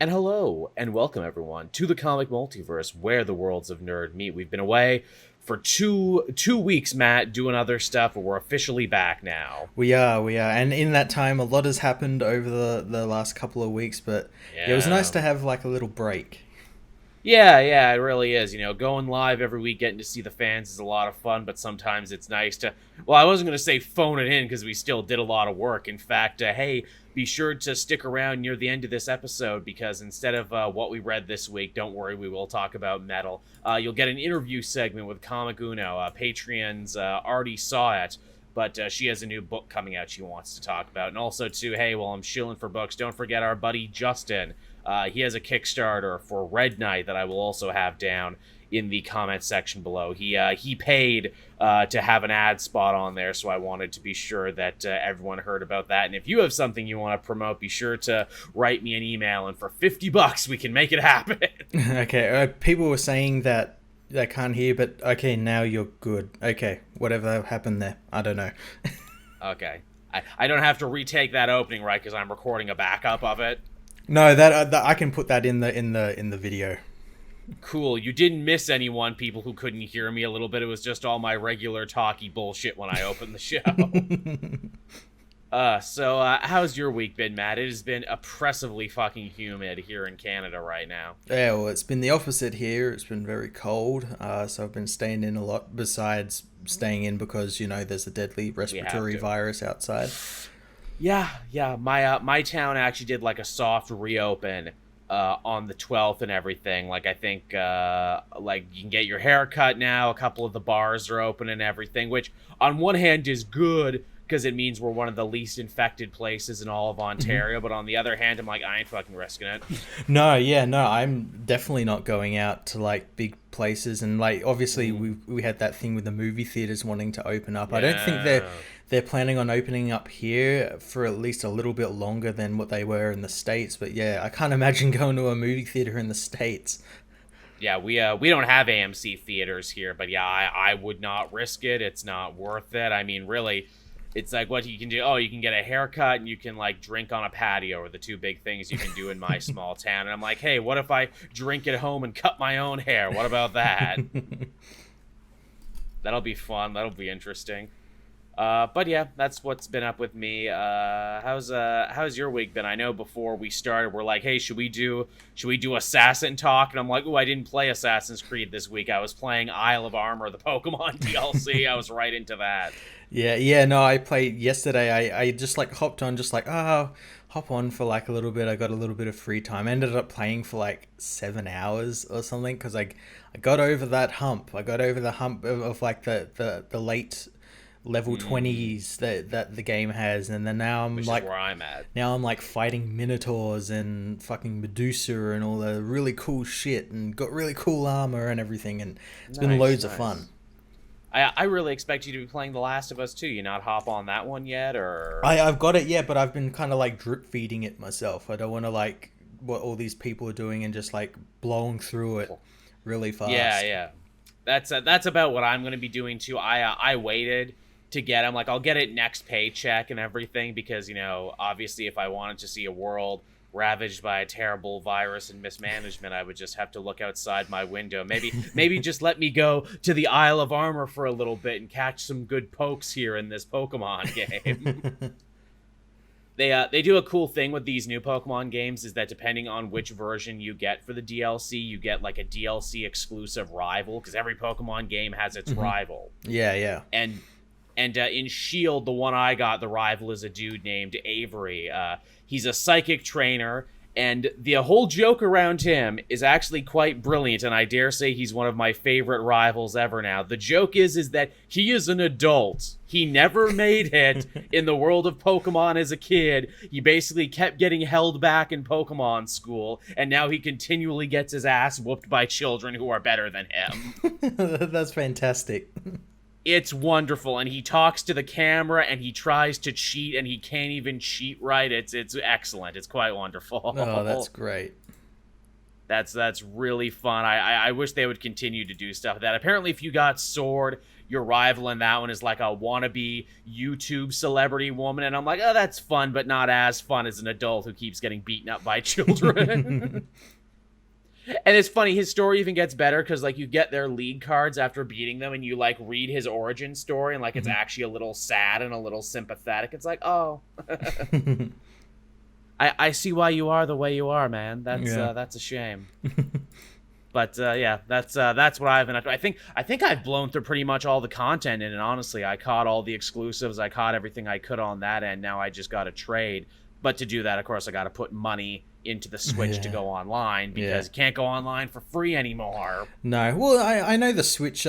And hello, and welcome everyone to the comic multiverse, where the worlds of nerd meet. We've been away for two weeks, Matt, doing other stuff, but we're officially back now. We are. And in that time, a lot has happened over the last couple of weeks, but yeah, it was nice Yeah. to have like a little break. Yeah, it really is. Going live every week, getting to see the fans is a lot of fun, but sometimes it's nice to. Well, I wasn't going to say phone it in because we still did a lot of work. In fact, hey, be sure to stick around near the end of this episode because instead of what we read this week, don't worry, we will talk about metal. You'll get an interview segment with Comic Uno. Patreons already saw it. But she has a new book coming out she wants to talk about. And also, too, hey, while I'm shilling for books, don't forget our buddy Justin. He has a Kickstarter for Red Knight that I will also have down in the comment section below. He paid to have an ad spot on there, so I wanted to be sure that everyone heard about that. And if you have something you want to promote, be sure to write me an email, and for $50 we can make it happen. Okay, people were saying that they can't hear, but okay, now you're good. Okay, whatever happened there, I don't know. Okay. I don't have to retake that opening, right, because I'm recording a backup of it. No, that I can put that in the video. Cool. You didn't miss anyone, people who couldn't hear me a little bit. It was just all my regular talky bullshit when I opened the show. So how's your week been, Matt? It has been oppressively fucking humid here in Canada right now. Yeah, well, it's been the opposite here. It's been very cold, so I've been staying in a lot. Besides staying in because there's a deadly We have respiratory to. virus outside. Yeah. My town actually did like a soft reopen on the 12th and everything. Like I think like you can get your hair cut now. A couple of the bars are open and everything, which on one hand is good because it means we're one of the least infected places in all of Ontario. But on the other hand, I'm like, I ain't fucking risking it. No, yeah, no, I'm definitely not going out to like big places, and like obviously we had that thing with the movie theaters wanting to open up. I don't think they're Yeah. they're planning on opening up here for at least a little bit longer than what they were in the States. But yeah, I can't imagine going to a movie theater in the States. Yeah, we don't have AMC theaters here, but yeah, I would not risk it. It's not worth it. I mean, really, it's like what you can do. Oh, you can get a haircut and you can like drink on a patio, or the two big things you can do in my small town. And I'm like, hey, what if I drink at home and cut my own hair? What about that? That'll be fun. That'll be interesting. But yeah, that's what's been up with me. How's your week been? I know before we started, we're like, hey, should we do Assassin talk? And I'm like, oh, I didn't play Assassin's Creed this week. I was playing Isle of Armor, the Pokemon DLC. I was right into that. Yeah, no, I played yesterday. I just like hopped on, just like, hop on for like a little bit. I got a little bit of free time. I ended up playing for like 7 hours or something because I got over that hump. I got over the hump of like the late level 20s that the game has, and then Which is where I'm at. now I'm like fighting minotaurs and fucking Medusa and all the really cool shit, and got really cool armor and everything, and it's been Nice, loads of nice. fun. I really expect you to be playing The Last of Us too. You not hop on that one yet, or I've got it, yeah, but I've been kind of like drip feeding it myself. I don't want to like what all these people are doing and just like blowing through it really fast. yeah. That's about what I'm gonna be doing too. I waited to get. I'm like, I'll get it next paycheck and everything because obviously if I wanted to see a world ravaged by a terrible virus and mismanagement, I would just have to look outside my window. Maybe just let me go to the Isle of Armor for a little bit and catch some good pokes here in this Pokemon game. They do a cool thing with these new Pokemon games is that depending on which version you get for the DLC, you get like a DLC exclusive rival because every Pokemon game has its rival. Yeah. And in Shield, the one I got, the rival is a dude named Avery. He's a psychic trainer, and the whole joke around him is actually quite brilliant, and I dare say he's one of my favorite rivals ever now. The joke is that he is an adult. He never made it in the world of Pokemon as a kid. He basically kept getting held back in Pokemon school, and now he continually gets his ass whooped by children who are better than him. That's fantastic. It's wonderful, and he talks to the camera, and he tries to cheat, and he can't even cheat right. It's excellent. It's quite wonderful. Oh, that's great. That's really fun. I wish they would continue to do stuff like that. Apparently, if you got Sword, your rival in that one is like a wannabe YouTube celebrity woman, and I'm like, oh, that's fun, but not as fun as an adult who keeps getting beaten up by children. And it's funny, his story even gets better because, like, you get their league cards after beating them, and you, like, read his origin story, and, like, it's actually a little sad and a little sympathetic. It's like, oh, I see why you are the way you are, man. That's a shame. But yeah, that's what I've been up to. I think I've blown through pretty much all the content in it. Honestly, I caught all the exclusives. I caught everything I could on that end. Now I just got to trade. But to do that, of course, I got to put money into the Switch to go online because you can't go online for free anymore. No, well, I know the Switch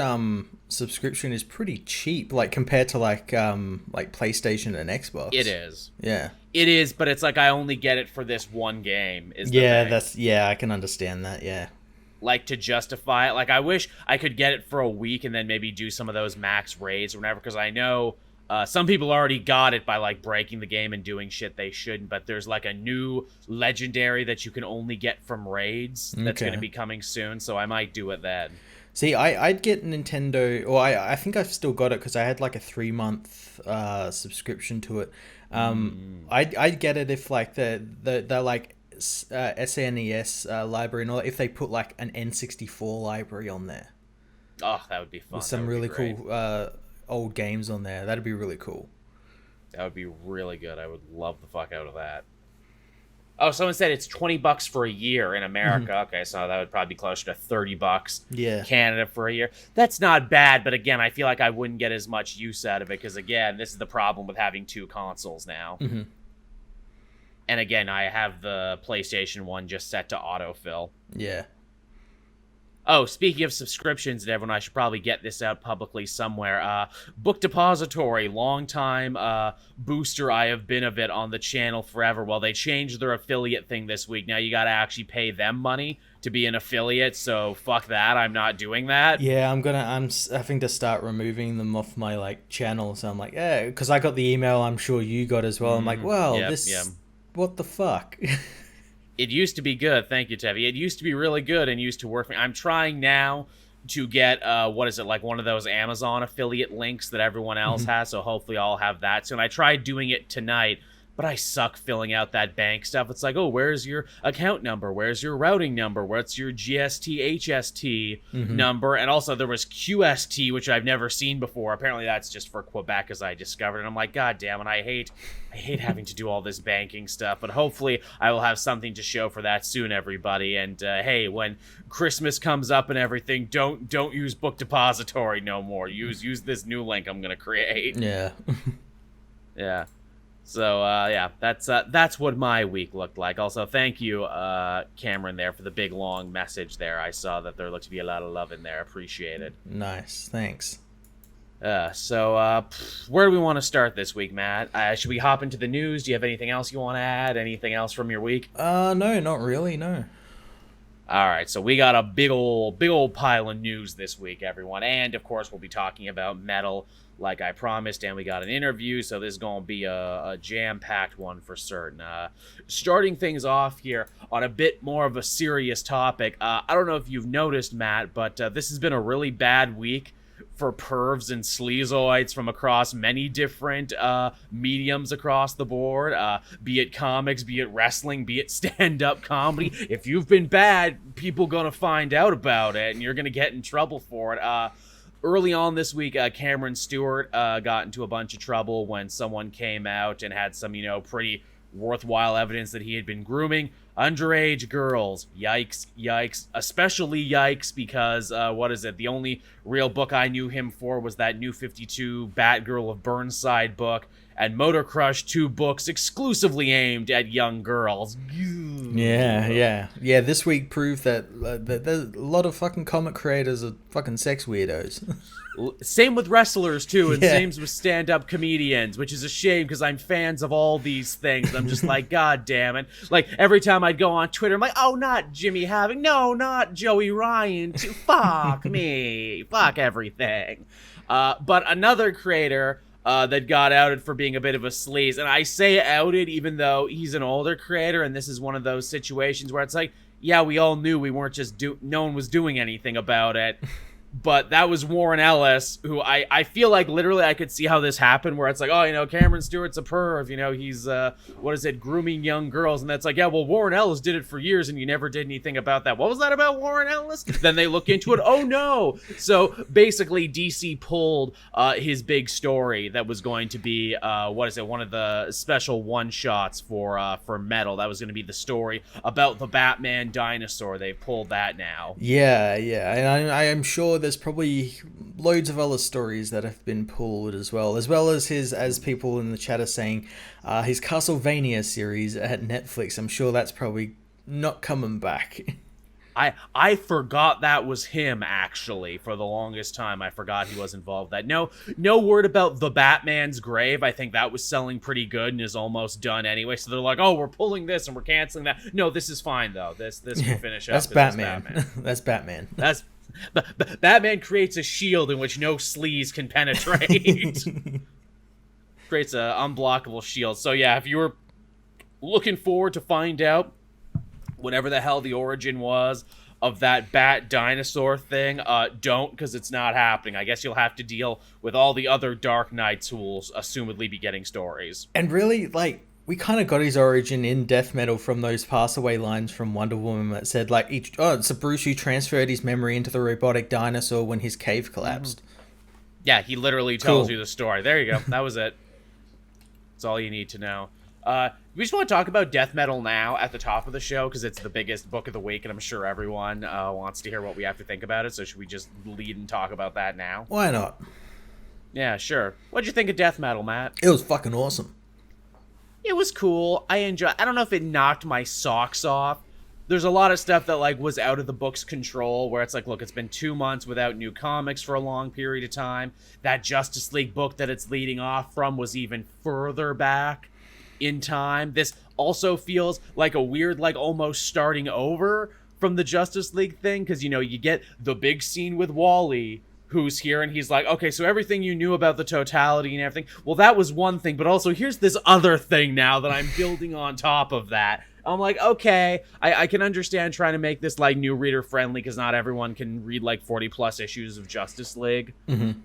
subscription is pretty cheap, like compared to like PlayStation and Xbox. It is. Yeah. It is, but it's like I only get it for this one game. Is the thing. I can understand that. Yeah. Like, to justify it, like, I wish I could get it for a week and then maybe do some of those max raids or whatever, because I know some people already got it by, like, breaking the game and doing shit they shouldn't, but there's, like, a new legendary that you can only get from raids that's going to be coming soon, so I might do it then. See, I'd get Nintendo, or I think I've still got it because I had, like, a 3-month subscription to it. I'd get it if, like, the like, SNES library and all that, if they put like an N64 library on there. Oh, that would be fun. With some really cool old games on there. That'd be really cool. That would be really good. I would love the fuck out of that. Oh, someone said it's $20 for a year in America. Okay, so that would probably be closer to $30. Yeah. Canada for a year. That's not bad, but again, I feel like I wouldn't get as much use out of it because, again, this is the problem with having 2 consoles now. And again, I have the PlayStation 1 just set to autofill. Yeah. Oh, speaking of subscriptions and everyone, I should probably get this out publicly somewhere. Book Depository, long-time booster I have been of it on the channel forever. Well, they changed their affiliate thing this week. Now you gotta actually pay them money to be an affiliate, so fuck that. I'm not doing that. Yeah, I'm having to start removing them off my, like, channel. So I'm like, yeah, because I got the email I'm sure you got as well. I'm like, well, what the fuck? It used to be good. Thank you, Tevi. It used to be really good and used to work. I'm trying now to get, like one of those Amazon affiliate links that everyone else has, so hopefully I'll have that soon. I tried doing it tonight, but I suck filling out that bank stuff. It's like, oh, where's your account number? Where's your routing number? What's your GST, HST number? And also there was QST, which I've never seen before. Apparently that's just for Quebec, as I discovered. And I'm like, God damn it, I hate having to do all this banking stuff. But hopefully I will have something to show for that soon, everybody. And hey, when Christmas comes up and everything, don't use Book Depository no more. Use this new link I'm gonna create. Yeah. Yeah. So, yeah, that's what my week looked like. Also, thank you, Cameron, there, for the big, long message there. I saw that there looked to be a lot of love in there. Appreciate it. Nice. Thanks. So, where do we want to start this week, Matt? Should we hop into the news? Do you have anything else you want to add? Anything else from your week? No, not really, no. All right, so we got a big old pile of news this week, everyone. And, of course, we'll be talking about Metal, like I promised, and we got an interview, so this is going to be a jam-packed one for certain. Starting things off here on a bit more of a serious topic, I don't know if you've noticed, Matt, but this has been a really bad week for pervs and sleazoids from across many different mediums across the board, be it comics, be it wrestling, be it stand-up comedy. If you've been bad, people gonna find out about it, and you're gonna get in trouble for it. Early on this week, Cameron Stewart got into a bunch of trouble when someone came out and had some, pretty worthwhile evidence that he had been grooming underage girls. Yikes. Especially yikes because, the only real book I knew him for was that New 52 Batgirl of Burnside book, and Motor Crush, 2 books exclusively aimed at young girls. Yeah. This week proved that there's a lot of fucking comic creators are fucking sex weirdos. Same with wrestlers, too, and same with stand-up comedians, which is a shame because I'm fans of all these things. I'm just like, God damn it. Like, every time I'd go on Twitter, I'm like, oh, not Jimmy Havoc. No, not Joey Ryan. Fuck me. Fuck everything. But another creator that got outed for being a bit of a sleaze. And I say outed even though he's an older creator, and this is one of those situations where it's like, yeah, we all knew we weren't just no one was doing anything about it. But that was Warren Ellis, who I feel like literally I could see how this happened, where it's like, oh, Cameron Stewart's a perv, he's, grooming young girls. And that's like, yeah, well, Warren Ellis did it for years and you never did anything about that. What was that about Warren Ellis? Then they look into it. Oh, no. So basically DC pulled his big story that was going to be, one of the special one-shots for Metal. That was going to be the story about the Batman dinosaur. They've pulled that now. Yeah. And I am sure there's probably loads of other stories that have been pulled as well as his, as people in the chat are saying, his Castlevania series at Netflix. I'm sure that's probably not coming back. I forgot that was him, actually. For the longest time, I forgot he was involved with that. No word about the Batman's Grave. I think that was selling pretty good and is almost done anyway. So they're like, oh, we're pulling this and we're canceling that. No, this is fine, though. This can finish up. That's Batman. That's Batman. Batman creates a shield in which no sleaze can penetrate. Creates an unblockable shield. So yeah, if you were looking forward to find out whatever the hell the origin was of that bat dinosaur thing, don't, because it's not happening. I guess you'll have to deal with all the other Dark Knights who will assumedly be getting stories. And really, we kind of got his origin in death metal from those pass away lines from Wonder Woman that said, it's a Bruce who transferred his memory into the robotic dinosaur when his cave collapsed. Yeah, he literally tells you the story. There you go. That was it. That's all you need to know. We just want to talk about death metal now at the top of the show because it's the biggest book of the week, and I'm sure everyone wants to hear what we have to think about it. So should we just lead and talk about that now? Why not? Yeah, sure. What'd you think of death metal, Matt? It was fucking awesome. It was cool. I don't know if it knocked my socks off. There's a lot of stuff that was out of the book's control, where it's like, look, it's been 2 months without new comics for a long period of time. That Justice League book that it's leading off from was even further back in time. This also feels like a weird, almost starting over from the Justice League thing, because you get the big scene with Wally, who's here, and he's like, okay, so everything you knew about the totality and everything, well, that was one thing, but also here's this other thing now that I'm building on top of that. I'm like, okay, I can understand trying to make this new reader friendly, because not everyone can read 40 plus issues of Justice League. Mm-hmm.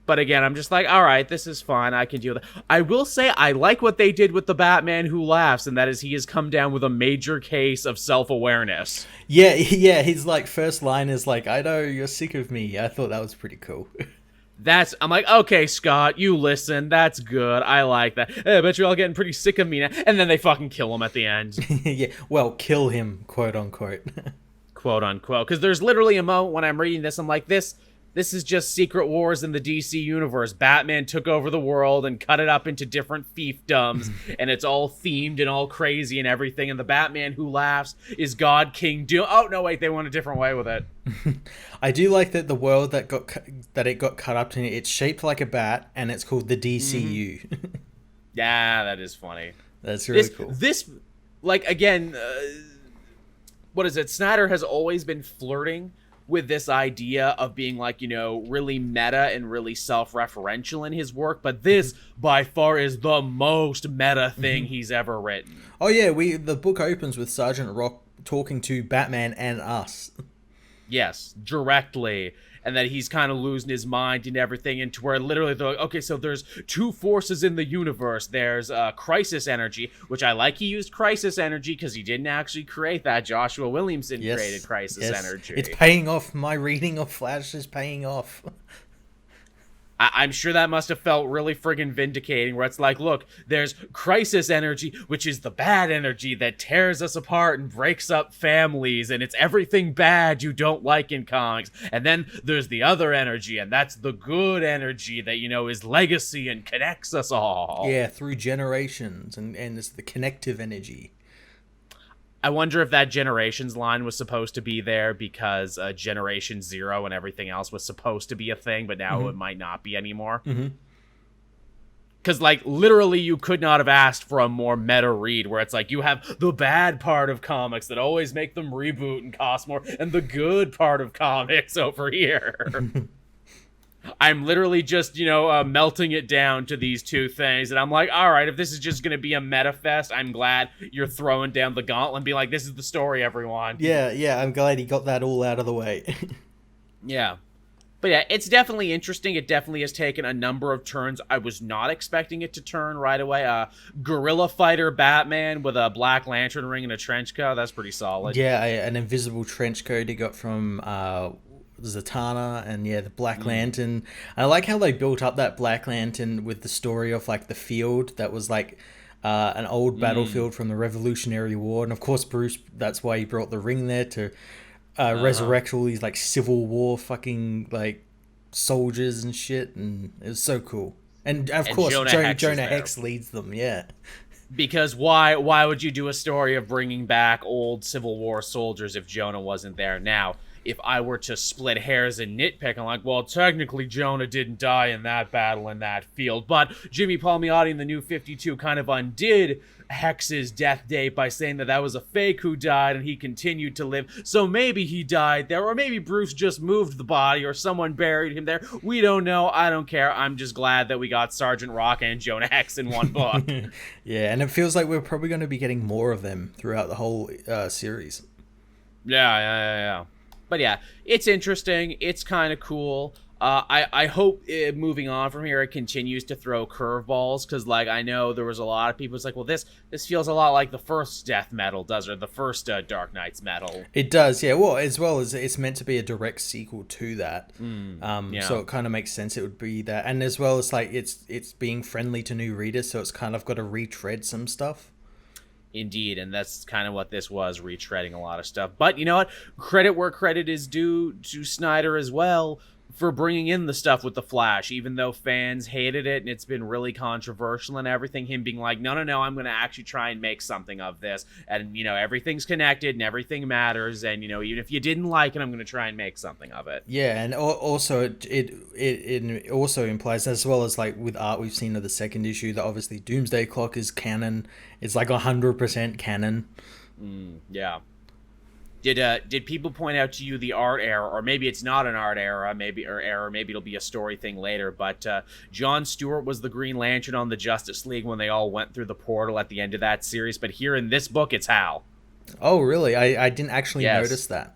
But again, I'm just like, all right, this is fine. I can deal with it. I will say I like what they did with the Batman Who Laughs, and that is he has come down with a major case of self-awareness. Yeah, his first line is I know you're sick of me. I thought that was pretty cool. I'm like, okay, Scott, you listen. That's good. I like that. Hey, I bet you're all getting pretty sick of me now. And then they fucking kill him at the end. Yeah, well, kill him, quote unquote. Quote unquote. Because there's literally a moment when I'm reading this, I'm like, this is just Secret Wars in the DC universe. Batman took over the world and cut it up into different fiefdoms, and it's all themed and all crazy and everything, and the Batman Who Laughs is God King Doom. Oh, no, wait, they went a different way with it. I do like that the world that it got cut up in, it's shaped like a bat, and it's called the DCU. Mm-hmm. Yeah, that is funny. That's really cool. This, again, what is it? Snyder has always been flirting with this idea of being really meta and really self-referential in his work, but this by far is the most meta thing he's ever written. Oh yeah, the book opens with Sergeant Rock talking to Batman and us. Yes, directly. And that he's kind of losing his mind and everything, and to where literally they're like, okay, so there's two forces in the universe. There's crisis energy, which I like he used crisis energy because he didn't actually create that. Joshua Williamson created crisis energy. It's paying off. My reading of Flash is paying off. I'm sure that must have felt really friggin' vindicating, where it's like, look, there's crisis energy, which is the bad energy that tears us apart and breaks up families, and it's everything bad you don't like in comics. And then there's the other energy, and that's the good energy that, is legacy and connects us all. Yeah, through generations, and it's the connective energy. I wonder if that Generations line was supposed to be there because Generation Zero and everything else was supposed to be a thing, but now it might not be anymore. Because, literally you could not have asked for a more meta read, where it's you have the bad part of comics that always make them reboot and cost more, and the good part of comics over here. I'm literally just, melting it down to these two things. And I'm like, all right, if this is just going to be a meta fest, I'm glad you're throwing down the gauntlet and be like, this is the story, everyone. Yeah, I'm glad he got that all out of the way. Yeah. But yeah, it's definitely interesting. It definitely has taken a number of turns. I was not expecting it to turn right away. Guerrilla Fighter Batman with a Black Lantern ring and a trench coat. That's pretty solid. Yeah, an invisible trench coat he got from Zatanna, and the Black Lantern. I like how they built up that Black Lantern with the story of like the field that was like an old battlefield from the Revolutionary War, and of course Bruce. That's why he brought the ring there to resurrect all these like Civil War fucking like soldiers and shit, and it was so cool. And of course, Jonah Hex leads them. Yeah. Because why would you do a story of bringing back old Civil War soldiers if Jonah wasn't there? Now, if I were to split hairs and nitpick, I'm like, well, technically Jonah didn't die in that battle in that field, but Jimmy Palmiotti in the New 52 kind of undid Hex's death date by saying that was a fake who died and he continued to live, so maybe he died there, or maybe Bruce just moved the body, or someone buried him there. We don't know. I don't care. I'm just glad that we got Sergeant Rock and Jonah Hex in one book. Yeah, and it feels like we're probably going to be getting more of them throughout the whole series. Yeah. But yeah, it's interesting. It's kind of cool. I hope moving on from here, it continues to throw curveballs, because like I know there was a lot of people. It's like, well, this feels a lot like the first Death Metal does, or the first Dark Knight's Metal. It does, yeah. Well, as well as it's meant to be a direct sequel to that, yeah. So it kind of makes sense it would be that, and as well as like it's being friendly to new readers, so it's kind of got to retread some stuff. Indeed, and that's kind of what this was, retreading a lot of stuff. But you know what? Credit where credit is due to Snyder as well for bringing in the stuff with the Flash, even though fans hated it and it's been really controversial and everything. Him being like, no, I'm going to actually try and make something of this. And, everything's connected and everything matters. And, even if you didn't like it, I'm going to try and make something of it. Yeah, and also it also implies, as well as like with art we've seen of the second issue, that obviously Doomsday Clock is canon. It's like 100% canon. Yeah. Did people point out to you the art error, or maybe it's not an art error, maybe it'll be a story thing later, but John Stewart was the Green Lantern on the Justice League when they all went through the portal at the end of that series, but here in this book, it's Hal. Oh, really? I didn't actually notice that.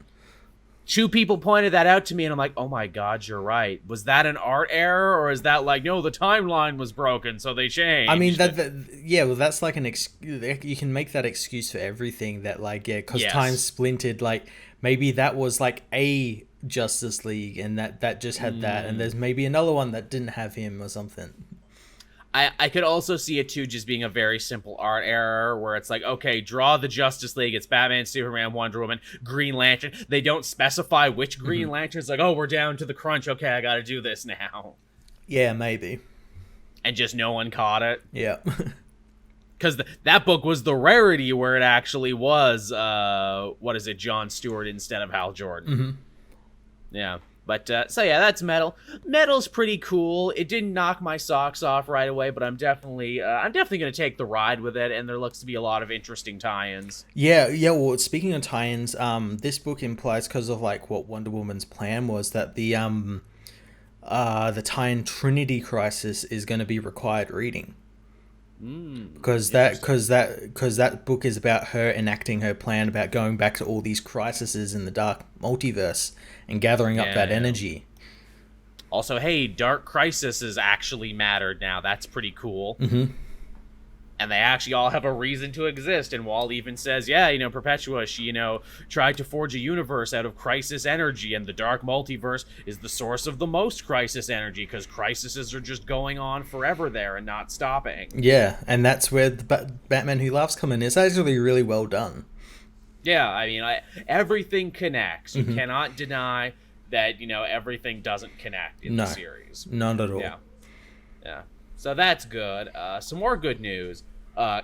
Two people pointed that out to me, and I'm like, oh my god, you're right. Was that an art error, or is that like, no, the timeline was broken, so they changed? I mean, well, that's like you can make that excuse for everything, that like, yeah, because time splintered, like, maybe that was like a Justice League, and that just had that, and there's maybe another one that didn't have him or something. I could also see it, too, just being a very simple art error where it's like, okay, draw the Justice League. It's Batman, Superman, Wonder Woman, Green Lantern. They don't specify which Green Lantern. It's like, oh, we're down to the crunch. Okay, I got to do this now. Yeah, maybe. And just no one caught it. Yeah. Because that book was the rarity where it actually was, John Stewart instead of Hal Jordan. Yeah. But, so yeah, that's Metal. Metal's pretty cool. It didn't knock my socks off right away, but I'm definitely going to take the ride with it, and there looks to be a lot of interesting tie-ins. Yeah, well, speaking of tie-ins, this book implies, because of, like, what Wonder Woman's plan was, that the tie-in Trinity Crisis is going to be required reading. Because that book is about her enacting her plan about going back to all these crises in the dark multiverse and gathering up that energy. Also, hey, dark crises actually mattered now. That's pretty cool. And they actually all have a reason to exist. And Wall even says, Perpetua, she, tried to forge a universe out of crisis energy, and the dark multiverse is the source of the most crisis energy, because crises are just going on forever there and not stopping. Yeah, and that's where the Batman Who Laughs come in. It's actually really well done. Yeah, I mean, everything connects. You cannot deny that, everything doesn't connect in the series. Not at all. Yeah. So that's good. Some more good news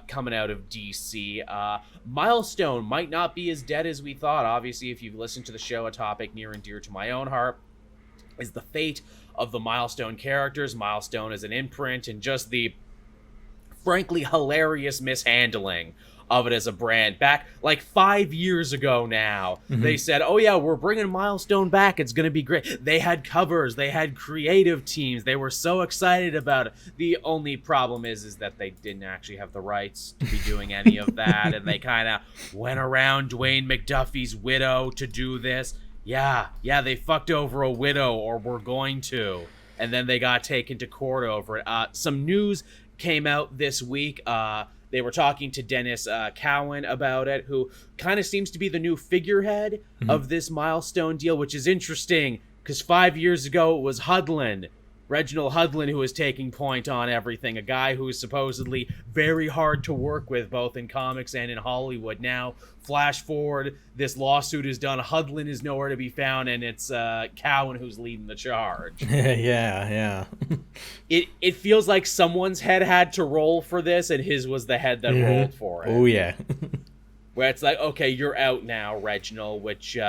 coming out of DC. Milestone might not be as dead as we thought. Obviously, if you've listened to the show, a topic near and dear to my own heart is the fate of the Milestone characters. Milestone is an imprint, and just the frankly hilarious mishandling of it as a brand. Back like 5 years ago now, they said, oh yeah, we're bringing Milestone back. It's going to be great. They had covers. They had creative teams. They were so excited about it. The only problem is that they didn't actually have the rights to be doing any of that. And they kind of went around Dwayne McDuffie's widow to do this. Yeah, they fucked over a widow, or were going to. And then they got taken to court over it. Some news came out this week. They were talking to Denis Cowan about it, who kind of seems to be the new figurehead of this Milestone deal, which is interesting because 5 years ago it was Reginald Hudlin, who was taking point on everything, a guy who is supposedly very hard to work with both in comics and in Hollywood. Now, flash forward, this lawsuit is done, Hudlin is nowhere to be found, and it's Cowan who's leading the charge. Yeah. It feels like someone's head had to roll for this, and his was the head that rolled for it. Oh, yeah. Where it's like, okay, you're out now, Reginald, which...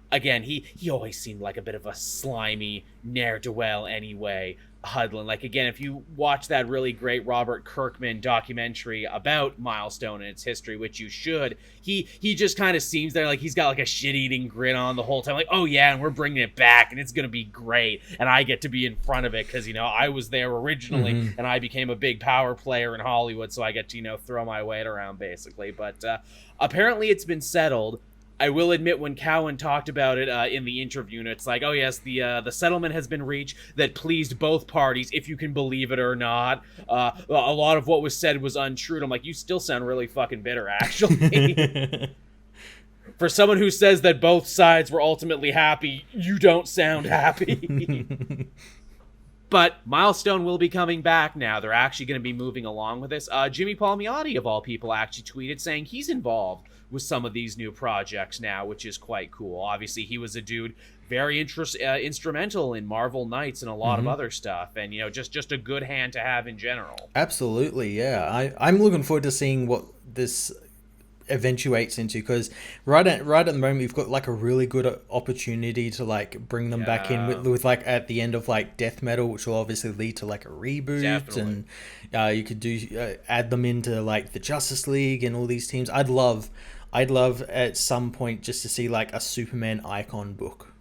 Again, he always seemed like a bit of a slimy ne'er-do-well anyway, Hudlin. Like, again, if you watch that really great Robert Kirkman documentary about Milestone and its history, which you should, he just kind of seems there like he's got like a shit-eating grin on the whole time. Like, oh yeah, and we're bringing it back, and it's going to be great, and I get to be in front of it because, I was there originally, and I became a big power player in Hollywood, so I get to, throw my weight around, basically. But apparently it's been settled. I will admit, when Cowan talked about it in the interview, and it's like, oh yes, the settlement has been reached that pleased both parties, if you can believe it or not. A lot of what was said was untrue. And I'm like, you still sound really fucking bitter, actually. For someone who says that both sides were ultimately happy, you don't sound happy. But Milestone will be coming back now. They're actually going to be moving along with this. Jimmy Palmiotti, of all people, actually tweeted saying he's involved with some of these new projects now, which is quite cool. Obviously, he was a dude very instrumental in Marvel Knights and a lot of other stuff, and just a good hand to have in general. Absolutely, yeah. I'm looking forward to seeing what this eventuates into, because right at the moment we've got like a really good opportunity to like bring them back in with like at the end of like Death Metal, which will obviously lead to like a reboot. Definitely. And you could do add them into like the Justice League and all these teams. I'd love at some point just to see like a Superman Icon book.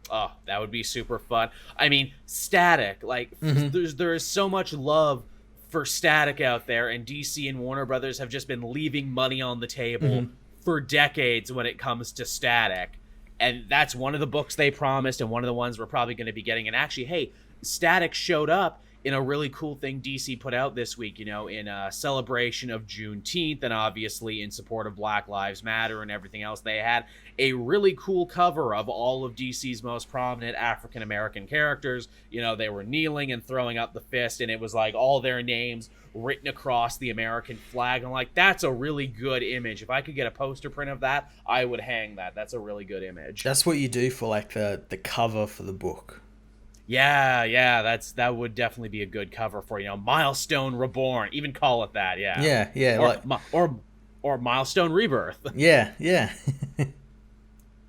Oh, that would be super fun. I mean, Static, like there is so much love for Static out there, and DC and Warner Brothers have just been leaving money on the table for decades when it comes to Static. And that's one of the books they promised, and one of the ones we're probably going to be getting. And actually, hey, Static showed up in a really cool thing DC put out this week, in a celebration of Juneteenth, and obviously in support of Black Lives Matter and everything else. They had a really cool cover of all of DC's most prominent African-American characters. They were kneeling and throwing up the fist, and it was like all their names written across the American flag. I'm like, that's a really good image. If I could get a poster print of that, I would hang that. That's a really good image. That's what you do for like the cover for the book. Yeah, that would definitely be a good cover for, Milestone Reborn. Even call it that, yeah. Yeah. Or Milestone Rebirth. Yeah.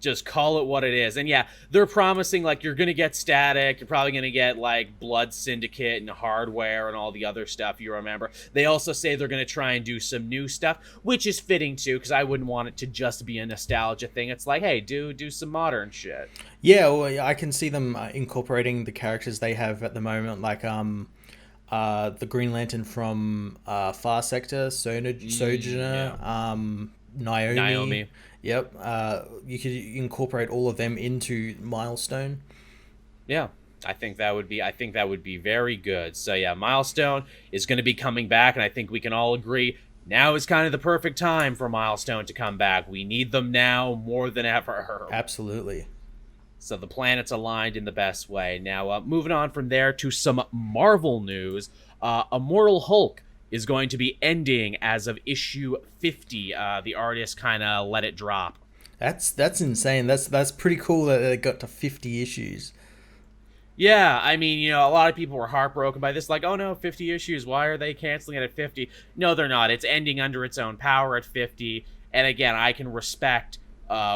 Just call it what it is. And yeah, they're promising, like, you're going to get Static. You're probably going to get, like, Blood Syndicate and Hardware and all the other stuff you remember. They also say they're going to try and do some new stuff, which is fitting, too, because I wouldn't want it to just be a nostalgia thing. It's like, hey, do some modern shit. Yeah, well, I can see them incorporating the characters they have at the moment, like the Green Lantern from Far Sector, Sojourner, Naomi. Yep. You could incorporate all of them into Milestone. Yeah, I think that would be very good. So yeah, Milestone is going to be coming back, and I think we can all agree now is kind of the perfect time for Milestone to come back. We need them now more than ever. Absolutely. So the planets aligned in the best way. Now, moving on from there to some Marvel news, Immortal Hulk is going to be ending as of issue 50. The artist kind of let it drop. That's insane. That's pretty cool that they got to 50 issues. Yeah, I mean, a lot of people were heartbroken by this. Like, oh no, 50 issues. Why are they canceling it at 50? No, they're not. It's ending under its own power at 50. And again, I can respect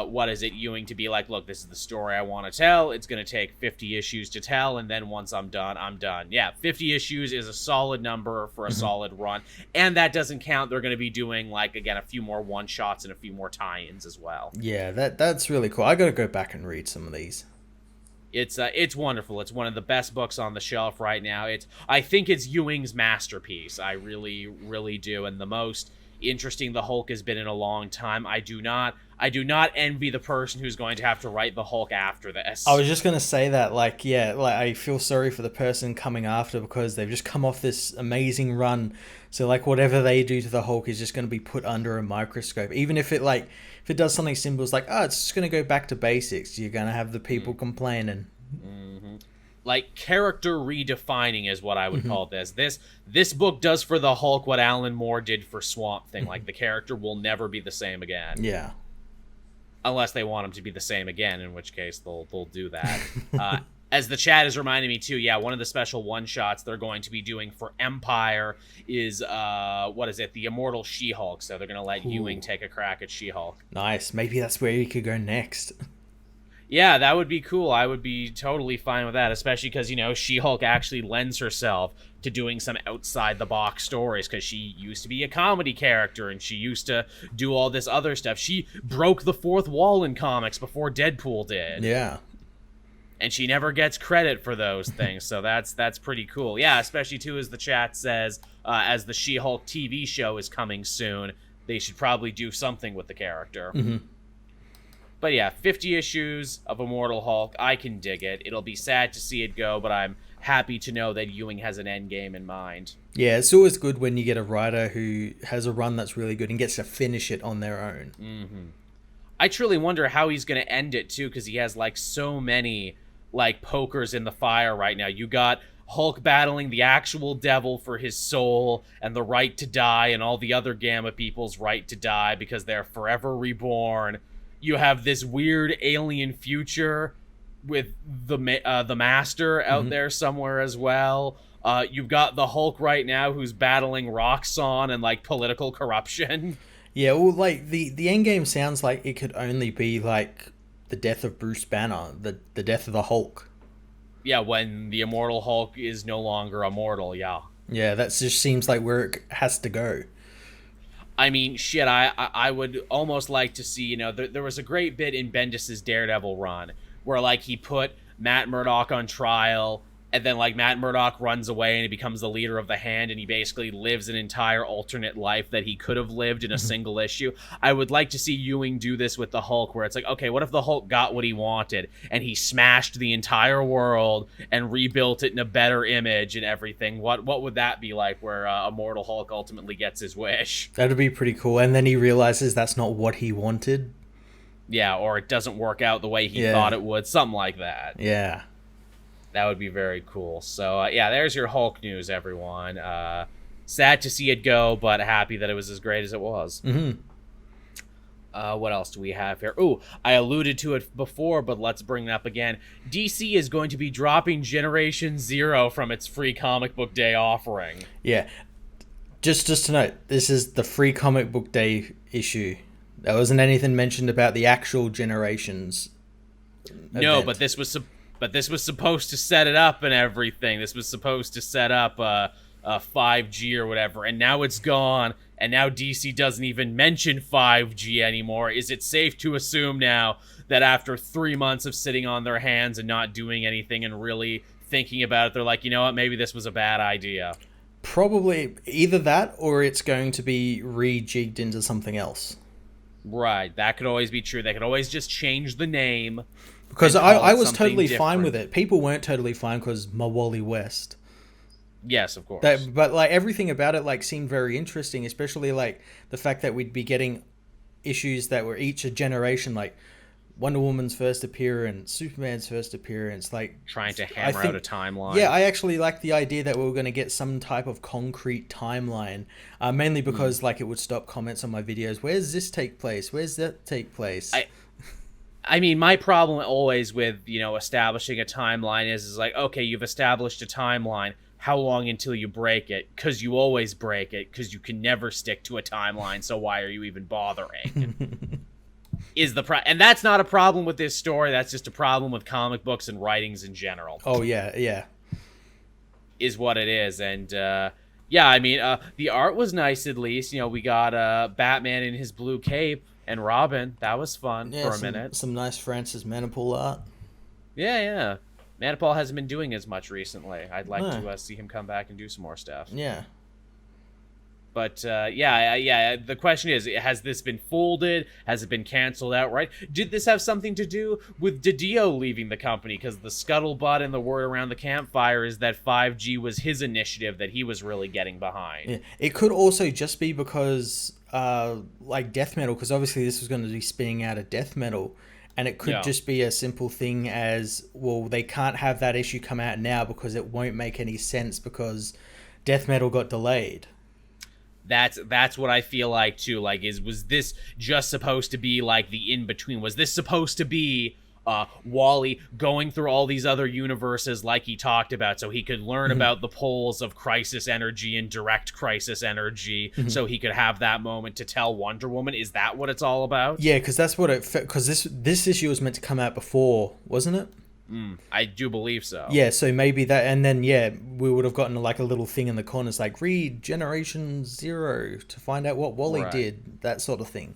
what is it, Ewing to be like, look, this is the story I want to tell. It's going to take 50 issues to tell, and then once I'm done, I'm done. Yeah, 50 issues is a solid number for a solid run, and that doesn't count. They're going to be doing, like, again, a few more one-shots and a few more tie-ins as well. Yeah, that's really cool. I got to go back and read some of these. It's wonderful. It's one of the best books on the shelf right now. I think it's Ewing's masterpiece. I really, really do, and the most interesting the Hulk has been in a long time. I do not envy the person who's going to have to write the Hulk after this. I was just going to say that, like, yeah, like, I feel sorry for the person coming after because they've just come off this amazing run. So, like, whatever they do to the Hulk is just going to be put under a microscope. Even if it does something simple, it's like, oh, it's just going to go back to basics. You're going to have the people complaining. Like, character redefining is what I would call this. This book does for the Hulk what Alan Moore did for Swamp Thing. Like, the character will never be the same again. Yeah. Unless they want him to be the same again, in which case they'll do that. As the chat is reminding me too, yeah, one of the special one-shots they're going to be doing for Empire is, the Immortal She-Hulk. So they're going to let Ewing take a crack at She-Hulk. Nice. Maybe that's where you could go next. Yeah, that would be cool. I would be totally fine with that, especially because, She-Hulk actually lends herself to doing some outside-the-box stories, because she used to be a comedy character, and she used to do all this other stuff. She broke the fourth wall in comics before Deadpool did. Yeah. And she never gets credit for those things, so that's pretty cool. Yeah, especially, too, as the chat says, as the She-Hulk TV show is coming soon, they should probably do something with the character. Mm-hmm. But yeah, 50 issues of Immortal Hulk, I can dig it. It'll be sad to see it go, but I'm happy to know that Ewing has an end game in mind. Yeah, it's always good when you get a writer who has a run that's really good and gets to finish it on their own. Mm-hmm. I truly wonder how he's going to end it, too, because he has, like, so many, like, pokers in the fire right now. You got Hulk battling the actual devil for his soul and the right to die, and all the other Gamma people's right to die because they're forever reborn. You have this weird alien future with the Master out there somewhere as well. You've got the Hulk right now who's battling Roxxon and, like, political corruption. Yeah, well, like, the end game sounds like it could only be, like, the death of Bruce Banner, the death of the Hulk. Yeah, when the Immortal Hulk is no longer immortal, yeah. Yeah, that just seems like where it has to go. I mean, shit, I would almost like to see, there was a great bit in Bendis' Daredevil run where, like, he put Matt Murdock on trial, and then, like, Matt Murdock runs away and he becomes the leader of the Hand, and he basically lives an entire alternate life that he could have lived in a single issue. I would like to see Ewing do this with the Hulk, where it's like, okay, what if the Hulk got what he wanted, and he smashed the entire world and rebuilt it in a better image and everything? What would that be like, where Immortal Hulk ultimately gets his wish? That'd be pretty cool, and then he realizes that's not what he wanted. Yeah, or it doesn't work out the way he thought it would, something like that. Yeah. That would be very cool. So, yeah, there's your Hulk news, everyone. Sad to see it go, but happy that it was as great as it was. Mm-hmm. What else do we have here? Ooh, I alluded to it before, but let's bring it up again. DC is going to be dropping Generation Zero from its free comic book day offering. Yeah. Just to note, this is the free comic book day issue. There wasn't anything mentioned about the actual Generations No, event. but this was supposed to set it up and everything. This was supposed to set up 5G or whatever, and now it's gone, and now DC doesn't even mention 5G anymore. Is it safe to assume now that after 3 months of sitting on their hands and not doing anything and really thinking about it, they're like, you know what, maybe this was a bad idea? Probably either that or it's going to be rejigged into something else. Right, that could always be true. They could always just change the name. Because I was totally different. fine with it. People weren't totally fine because Mawali West. Yes, of course. But like everything about it like seemed very interesting, especially like the fact that we'd be getting issues that were each a generation, like Wonder Woman's first appearance, Superman's first appearance, like trying to hammer out a timeline. Yeah, I actually like the idea that we were going to get some type of concrete timeline, mainly because like it would stop comments on my videos. Where's this take place? Where's that take place? I mean, my problem always with, establishing a timeline is like, okay, you've established a timeline. How long until you break it? Because you always break it, because you can never stick to a timeline, so why are you even bothering? and that's not a problem with this story. That's just a problem with comic books and writings in general. Oh yeah. Is what it is. And yeah, I mean, the art was nice at least. You know, we got Batman in his blue cape and Robin. That was fun for a minute. Some nice Francis Manapul art. Yeah. Manapul hasn't been doing as much recently. I'd like to see him come back and do some more stuff. Yeah. But yeah. The question is, has this been folded? Has it been canceled outright? Did this have something to do with Didio leaving the company? Because the scuttlebutt and the word around the campfire is that 5G was his initiative that he was really getting behind. Yeah. It could also just be because, like death metal, because obviously this was going to be spinning out of death metal, and it could just be a simple thing as, well, they can't have that issue come out now because it won't make any sense because death metal got delayed. That's what I feel like too. Like, was this just supposed to be like the in between? Was this supposed to be Wally going through all these other universes like he talked about, so he could learn about the poles of crisis energy and direct crisis energy, so he could have that moment to tell Wonder Woman? Is that what it's all about? Yeah, because that's what it. Because this issue was meant to come out before, wasn't it? I do believe so. Yeah, so maybe that, and then we would have gotten like a little thing in the corners like read Generation Zero to find out what Wally did, that sort of thing.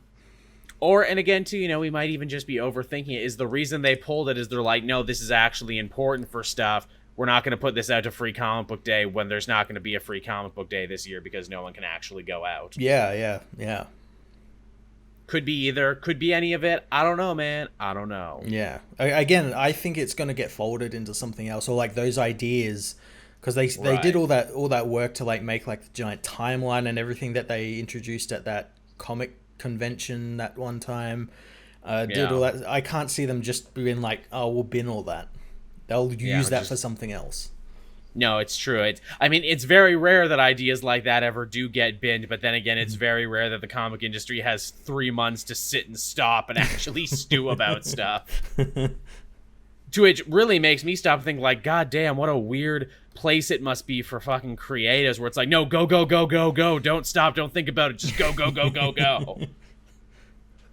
Or, and again too, you know, we might even just be overthinking it. Is the reason they pulled it is they're like, no, this is actually important for stuff. We're not going to put this out to Free Comic Book Day when there's not going to be a Free Comic Book Day this year because no one can actually go out. Yeah. Could be either. Could be any of it. I don't know, man. I don't know. Yeah. Again, I think it's going to get folded into something else, or like those ideas, because they did all that work to like make like the giant timeline and everything that they introduced at that comic convention that one time. Did all that. I can't see them just being like, oh, we'll bin all that. They'll use that for something else. No, it's true. It's very rare that ideas like that ever do get binned, but then again, it's very rare that the comic industry has 3 months to sit and stop and actually stew about stuff. To which really makes me stop and think, like, God damn, what a weird place it must be for fucking creatives, where it's like, no, go, don't stop, don't think about it, just go.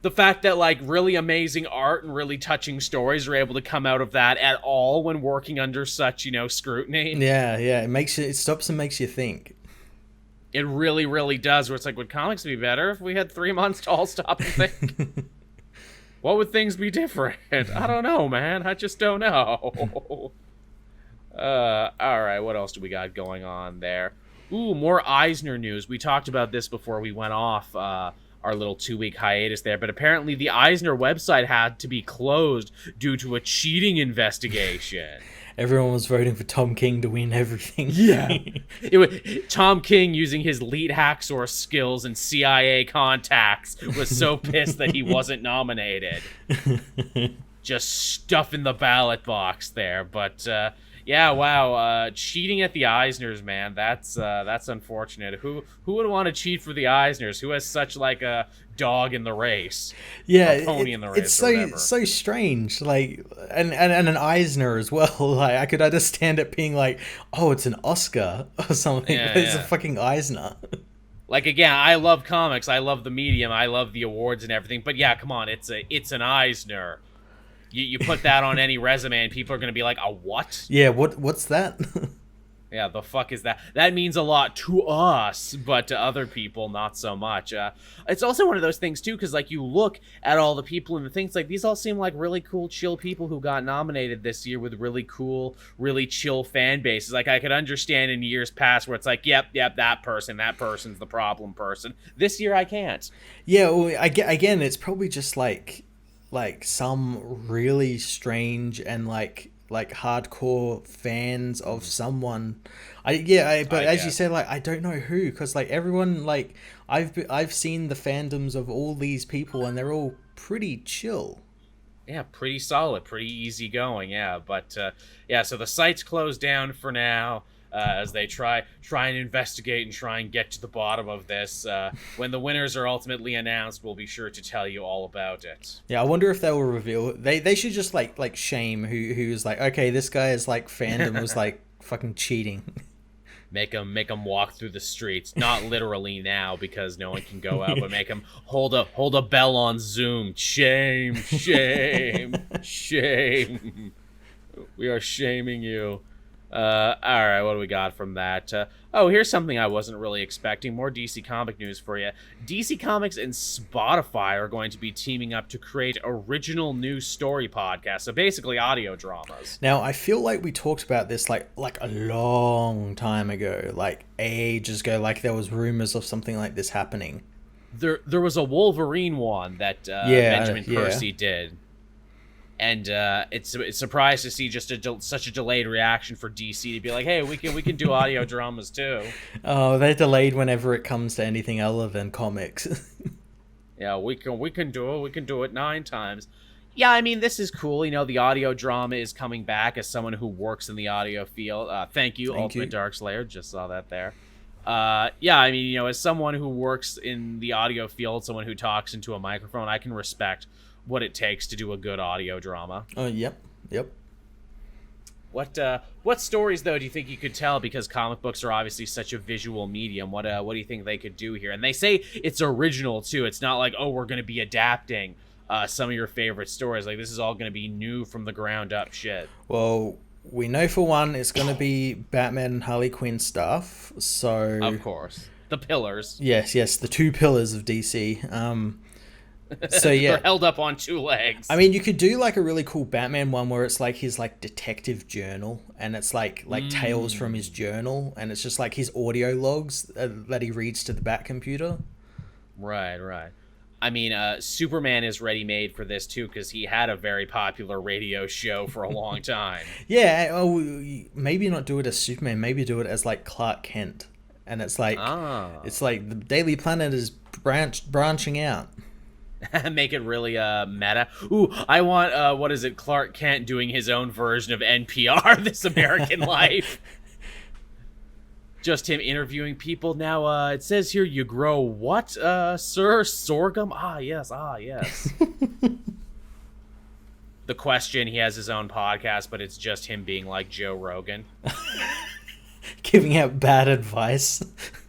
The fact that like really amazing art and really touching stories are able to come out of that at all when working under such, you know, scrutiny. Yeah. It stops and makes you think. It really, really does. Where it's like, would comics be better if we had 3 months to all stop and think? What would things be different? I don't know, man. I just don't know. All right, what else do we got going on there? Ooh, more Eisner news. We talked about this before we went off our little 2-week hiatus there, but apparently the Eisner website had to be closed due to a cheating investigation. Everyone was voting for Tom King to win everything. Yeah. Tom King, using his lead hacksaw skills and CIA contacts, was so pissed that he wasn't nominated. Just stuffing the ballot box there. But yeah, wow, cheating at the Eisners, man. That's unfortunate. Who would want to cheat for the Eisners? Who has such like a dog in the race? Yeah, a pony in the race. It's so strange. Like, and an Eisner as well. Like, I could understand it being like, oh, it's an Oscar or something, but it's a fucking Eisner. Like, again, I love comics, I love the medium, I love the awards and everything, but yeah, come on, it's an Eisner. You put that on any resume and people are going to be like, a what? Yeah, what's that? Yeah, the fuck is that? That means a lot to us, but to other people, not so much. It's also one of those things, too, because, like, you look at all the people and the things, like, these all seem like really cool, chill people who got nominated this year with really cool, really chill fan bases. Like, I could understand in years past where it's like, yep, that person's the problem person. This year, I can't. Yeah, well, again, it's probably just, like some really strange and like hardcore fans of someone. But as you said, like, I don't know who, because like everyone, like I've seen the fandoms of all these people and they're all pretty chill. Yeah, pretty solid, pretty easygoing. Yeah, but so the site's closed down for now. As they try and investigate and try and get to the bottom of this. When the winners are ultimately announced, we'll be sure to tell you all about it. Yeah, I wonder if they will reveal. They should just like shame who's like, okay, this guy is like fandom was like fucking cheating. Make him walk through the streets. Not literally now because no one can go out, but make him hold a bell on Zoom. Shame, shame, shame. We are shaming you. All right, what do we got from that? Here's something I wasn't really expecting. More DC comic news for you. DC Comics and Spotify are going to be teaming up to create original news story podcasts. So basically audio dramas. Now, I feel like we talked about this like a long time ago, like ages ago, like there was rumors of something like this happening. There was a Wolverine one that Benjamin Percy did. And it's surprised to see just such a delayed reaction for DC to be like, hey, we can do audio dramas too. Oh, they're delayed whenever it comes to anything other than comics. Yeah, we can do it. We can do it 9 times. Yeah, I mean, this is cool. You know, the audio drama is coming back as someone who works in the audio field. Thank you, Ultimate Darkslayer. Just saw that there. Yeah, I mean, you know, as someone who works in the audio field, someone who talks into a microphone, I can respect what it takes to do a good audio drama. Oh, yep. What stories though do you think you could tell, because comic books are obviously such a visual medium? What do you think they could do here? And they say it's original too. It's not like, oh, we're going to be adapting some of your favorite stories. Like, this is all going to be new from the ground up shit. Well, we know for one it's going to be Batman and Harley Quinn stuff. So of course, the pillars. Yes, the 2 pillars of DC. So yeah, they're held up on 2 legs. I mean, you could do like a really cool Batman one where it's like his like detective journal, and it's like tales from his journal, and it's just like his audio logs that he reads to the Bat computer. Right. I mean, Superman is ready-made for this too, because he had a very popular radio show for a long time. Yeah, maybe not do it as Superman, maybe do it as like Clark Kent, and it's like it's like the Daily Planet is branching out. Make it really meta. Ooh, I want what is it, Clark Kent doing his own version of NPR, This American Life. Just him interviewing people. Now it says here, you grow what, sir? Sorghum? Yes. The question, he has his own podcast, but it's just him being like Joe Rogan. Giving out bad advice.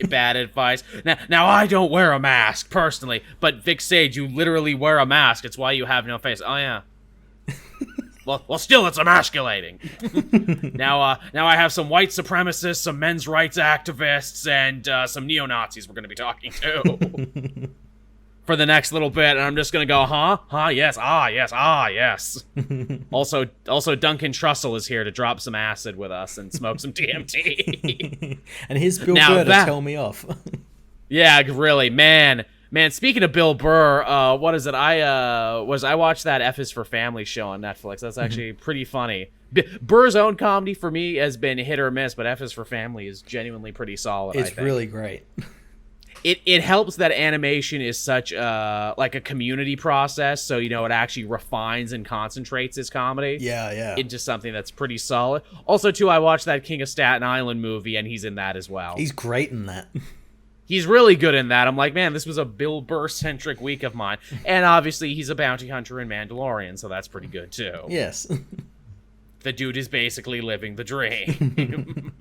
Bad advice. Now I don't wear a mask personally, but Vic Sage, you literally wear a mask. It's why you have no face. Oh yeah. Well, still, it's emasculating. Now I have some white supremacists, some men's rights activists, and some neo-Nazis we're going to be talking to for the next little bit, and I'm just going to go, yes, yes. Also, Duncan Trussell is here to drop some acid with us and smoke some DMT. And here's Bill Burr to tell me off. Yeah, really, man. Speaking of Bill Burr, what is it? I watched that F is for Family show on Netflix. That's actually pretty funny. Burr's own comedy for me has been hit or miss, but F is for Family is genuinely pretty solid. It's really great. It helps that animation is such like a community process, so you know it actually refines and concentrates his comedy. Yeah. Into something that's pretty solid. Also, too, I watched that King of Staten Island movie, and he's in that as well. He's great in that. He's really good in that. I'm like, man, this was a Bill Burr-centric week of mine. And obviously, he's a bounty hunter in Mandalorian, so that's pretty good, too. Yes. The dude is basically living the dream.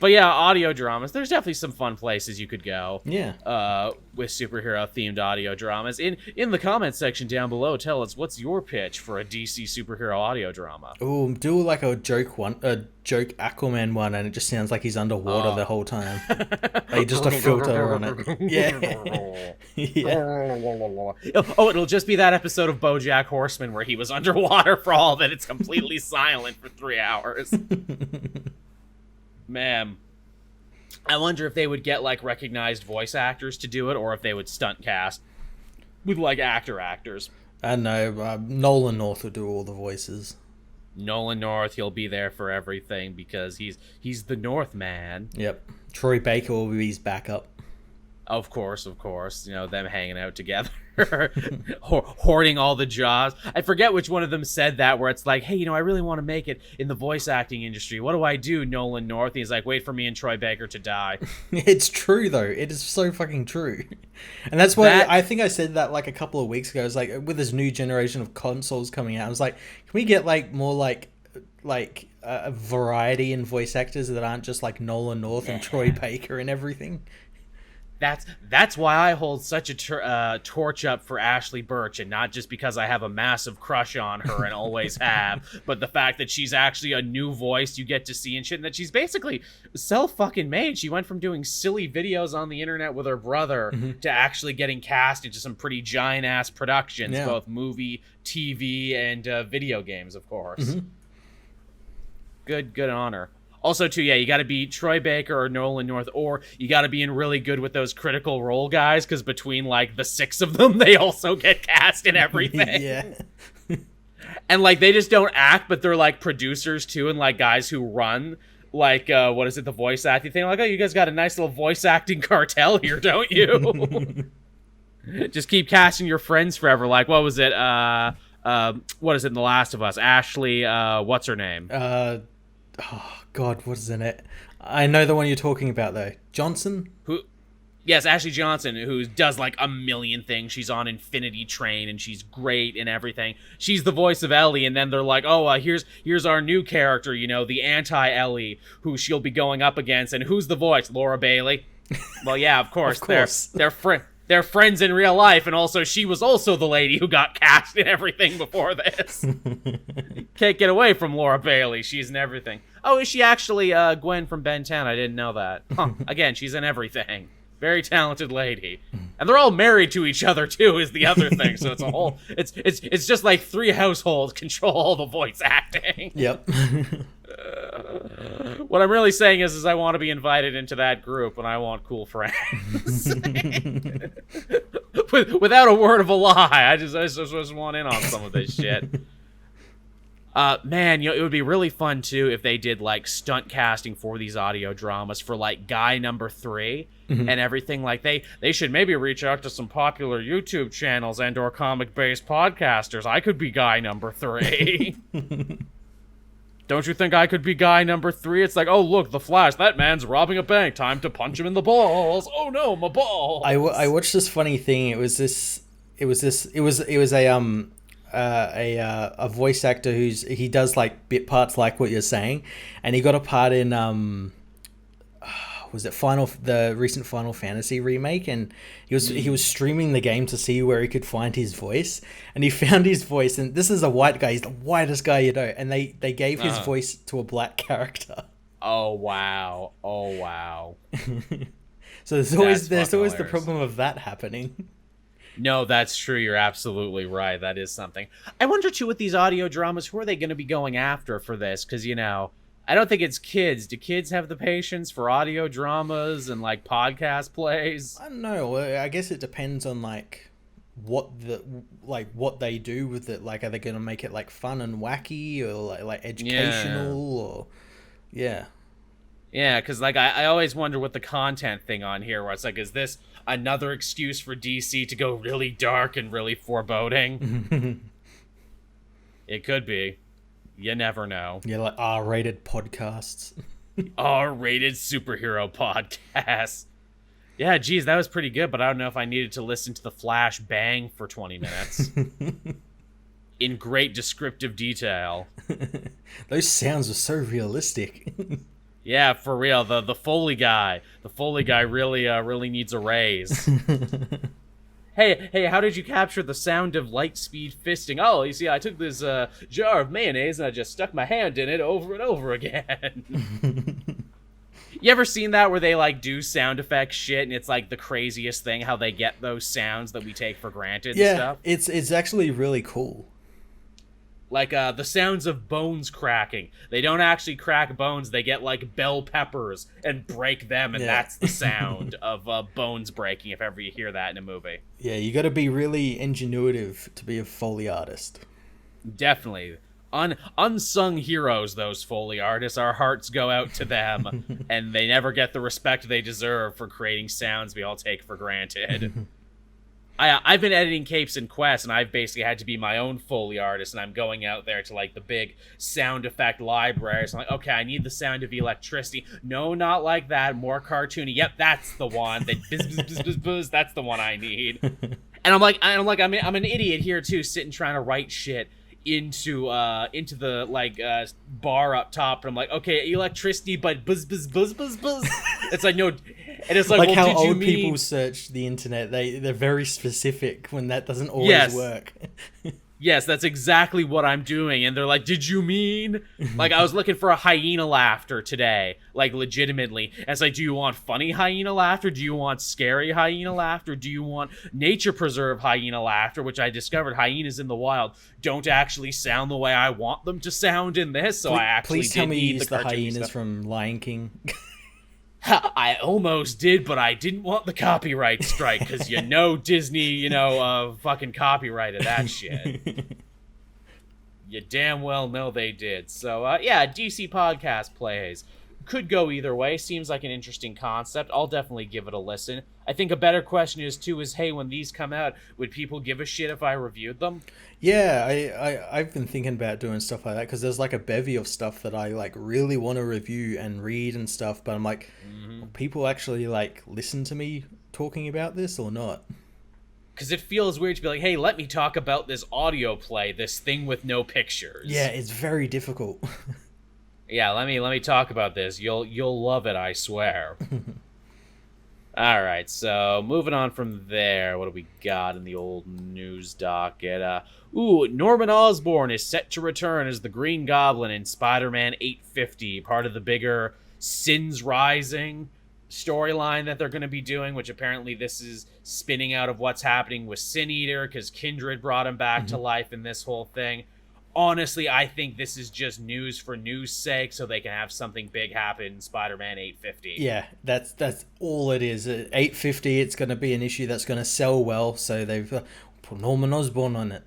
But yeah, audio dramas. There's definitely some fun places you could go. Yeah. With superhero-themed audio dramas. In the comments section down below, tell us, what's your pitch for a DC superhero audio drama? Oh, do like a joke Aquaman one, and it just sounds like he's underwater the whole time. Like just a filter on it. Yeah. Yeah. Oh, it'll just be that episode of BoJack Horseman where he was underwater for all of it. It's completely silent for 3 hours. Man, I wonder if they would get like recognized voice actors to do it, or if they would stunt cast with like actors. I know. Nolan North would do all the voices. Nolan North, he'll be there for everything because he's the Northman. Yep. Troy Baker will be his backup. Of course. You know, them hanging out together. Hoarding all the jobs. I forget which one of them said that, where it's like, hey, you know, I really want to make it in the voice acting industry. What do I do, Nolan North? And he's like, wait for me and Troy Baker to die. It's true, though. It is so fucking true. And that's why I think I said that like a couple of weeks ago. It's like, with this new generation of consoles coming out, I was like, can we get like more like a variety in voice actors that aren't just like Nolan North and Troy Baker and everything. That's why I hold such a torch up for Ashley Birch, and not just because I have a massive crush on her and always have, but the fact that she's actually a new voice you get to see and shit, and that she's basically self-fucking-made. She went from doing silly videos on the internet with her brother to actually getting cast into some pretty giant-ass productions, both movie, TV, and video games, of course. Good on her. Also, too, you got to be Troy Baker or Nolan North, or you got to be in really good with those Critical Role guys, because between, like, the 6 of them, they also get cast in everything. Yeah. And, like, they just don't act, but they're, like, producers, too, and, like, guys who run, like, what is it, the voice acting thing? Like, oh, you guys got a nice little voice acting cartel here, don't you? Just keep casting your friends forever. Like, what was it? What is it in The Last of Us? Ashley, what's her name? Oh, God, what is in it? I know the one you're talking about, though. Johnson? Yes, Ashley Johnson, who does, like, a million things. She's on Infinity Train, and she's great and everything. She's the voice of Ellie, and then they're like, oh, here's our new character, you know, the anti-Ellie, who she'll be going up against. And who's the voice? Laura Bailey? Well, yeah, of course. Of course. They're friends in real life, and also she was also the lady who got cast in everything before this. Can't get away from Laura Bailey. She's in everything. Oh, is she actually Gwen from Ben 10? I didn't know that. Huh. Again, she's in everything. Very talented lady. And they're all married to each other, too, is the other thing. So it's a whole... It's just like 3 households control all the voice acting. Yep. What I'm really saying is I want to be invited into that group, and I want cool friends. Without a word of a lie. I just want in on some of this shit. Man, you know, it would be really fun, too, if they did, like, stunt casting for these audio dramas for, like, guy number 3 and everything. Like, they should maybe reach out to some popular YouTube channels and or comic-based podcasters. I could be guy number 3. Don't you think I could be guy number 3? It's like, oh, look, the Flash. That man's robbing a bank. Time to punch him in the balls. Oh, no, my balls. I watched this funny thing. It was a voice actor he does like bit parts like what you're saying, and he got a part in was it the recent Final Fantasy remake, and he was streaming the game to see where he could find his voice, and he found his voice, and this is a white guy, he's the whitest guy you know, and they gave his voice to a black character. Oh wow. So there's always the problem of that happening. No, that's true. You're absolutely right. That is something. I wonder, too, with these audio dramas, who are they going to be going after for this? Because, you know, I don't think it's kids. Do kids have the patience for audio dramas and, like, podcast plays? I don't know. I guess it depends on, like, what they do with it. Like, are they going to make it, like, fun and wacky or, like educational or... Yeah. Yeah, because, like, I always wonder what the content thing on here, where it's like, is this another excuse for DC to go really dark and really foreboding? It could be. You never know. Yeah, like R-rated podcasts. R-rated superhero podcasts. Yeah, geez, that was pretty good, but I don't know if I needed to listen to the Flash bang for 20 minutes. In great descriptive detail. Those sounds are so realistic. Yeah, for real. The Foley guy. The Foley guy really needs a raise. Hey, how did you capture the sound of light speed fisting? Oh, you see, I took this jar of mayonnaise and I just stuck my hand in it over and over again. You ever seen that where they, like, do sound effect shit and it's, like, the craziest thing how they get those sounds that we take for granted and stuff? Yeah, it's actually really cool. Like, the sounds of bones cracking. They don't actually crack bones. They get, like, bell peppers and break them, and that's the sound of bones breaking, if ever you hear that in a movie. Yeah, you gotta be really ingenuitive to be a Foley artist. Definitely. Unsung heroes, those Foley artists. Our hearts go out to them, and they never get the respect they deserve for creating sounds we all take for granted. I've been editing Capes and Quests, and I've basically had to be my own Foley artist, and I'm going out there to, like, the big sound effect libraries. I'm like, okay, I need the sound of electricity. No, not like that. More cartoony. Yep, that's the one. That buzz, buzz, buzz, buzz, buzz. That's the one I need. And I'm an idiot here, too, sitting trying to write shit into the like bar up top, and I'm like, okay, electricity, but buzz buzz buzz buzz buzz. It's like, no, and it's like, Like well, how did you old mean people search the internet. They're very specific when that doesn't always yes. work. Yes, that's exactly what I'm doing. And they're like, did you mean? Like, I was looking for a hyena laughter today. Like, legitimately. And it's like, do you want funny hyena laughter? Do you want scary hyena laughter? Do you want nature preserve hyena laughter? Which I discovered hyenas in the wild don't actually sound the way I want them to sound in this. So I actually Please tell did me you need used the the hyenas stuff. from Lion King. I almost did, but I didn't want the copyright strike, because Disney, fucking copyrighted that shit. You damn well know they did. So, yeah, DC podcast plays. Could go either way. Seems like an interesting concept. I'll definitely give it a listen. I think a better question is, hey, when these come out, would people give a shit if I reviewed them? Yeah, I've been thinking about doing stuff like that because there's like a bevy of stuff that I like really want to review and read and stuff, but I'm like, will people actually like listen to me talking about this or not? Because it feels weird to be like, hey, let me talk about this audio play, this thing with no pictures. Yeah, it's very difficult. Yeah, let me talk about this. You'll love it, I swear. All right, so moving on from there, what do we got in the old news docket? Norman Osborn is set to return as the Green Goblin in Spider-Man 850, part of the bigger Sins Rising storyline that they're going to be doing, which apparently this is spinning out of what's happening with Sin Eater, because Kindred brought him back to life in this whole thing. Honestly, I think this is just news for news sake, so they can have something big happen in Spider-Man 850. Yeah, that's all it is. At 850, it's going to be an issue that's going to sell well, so they've put Norman Osborn on it.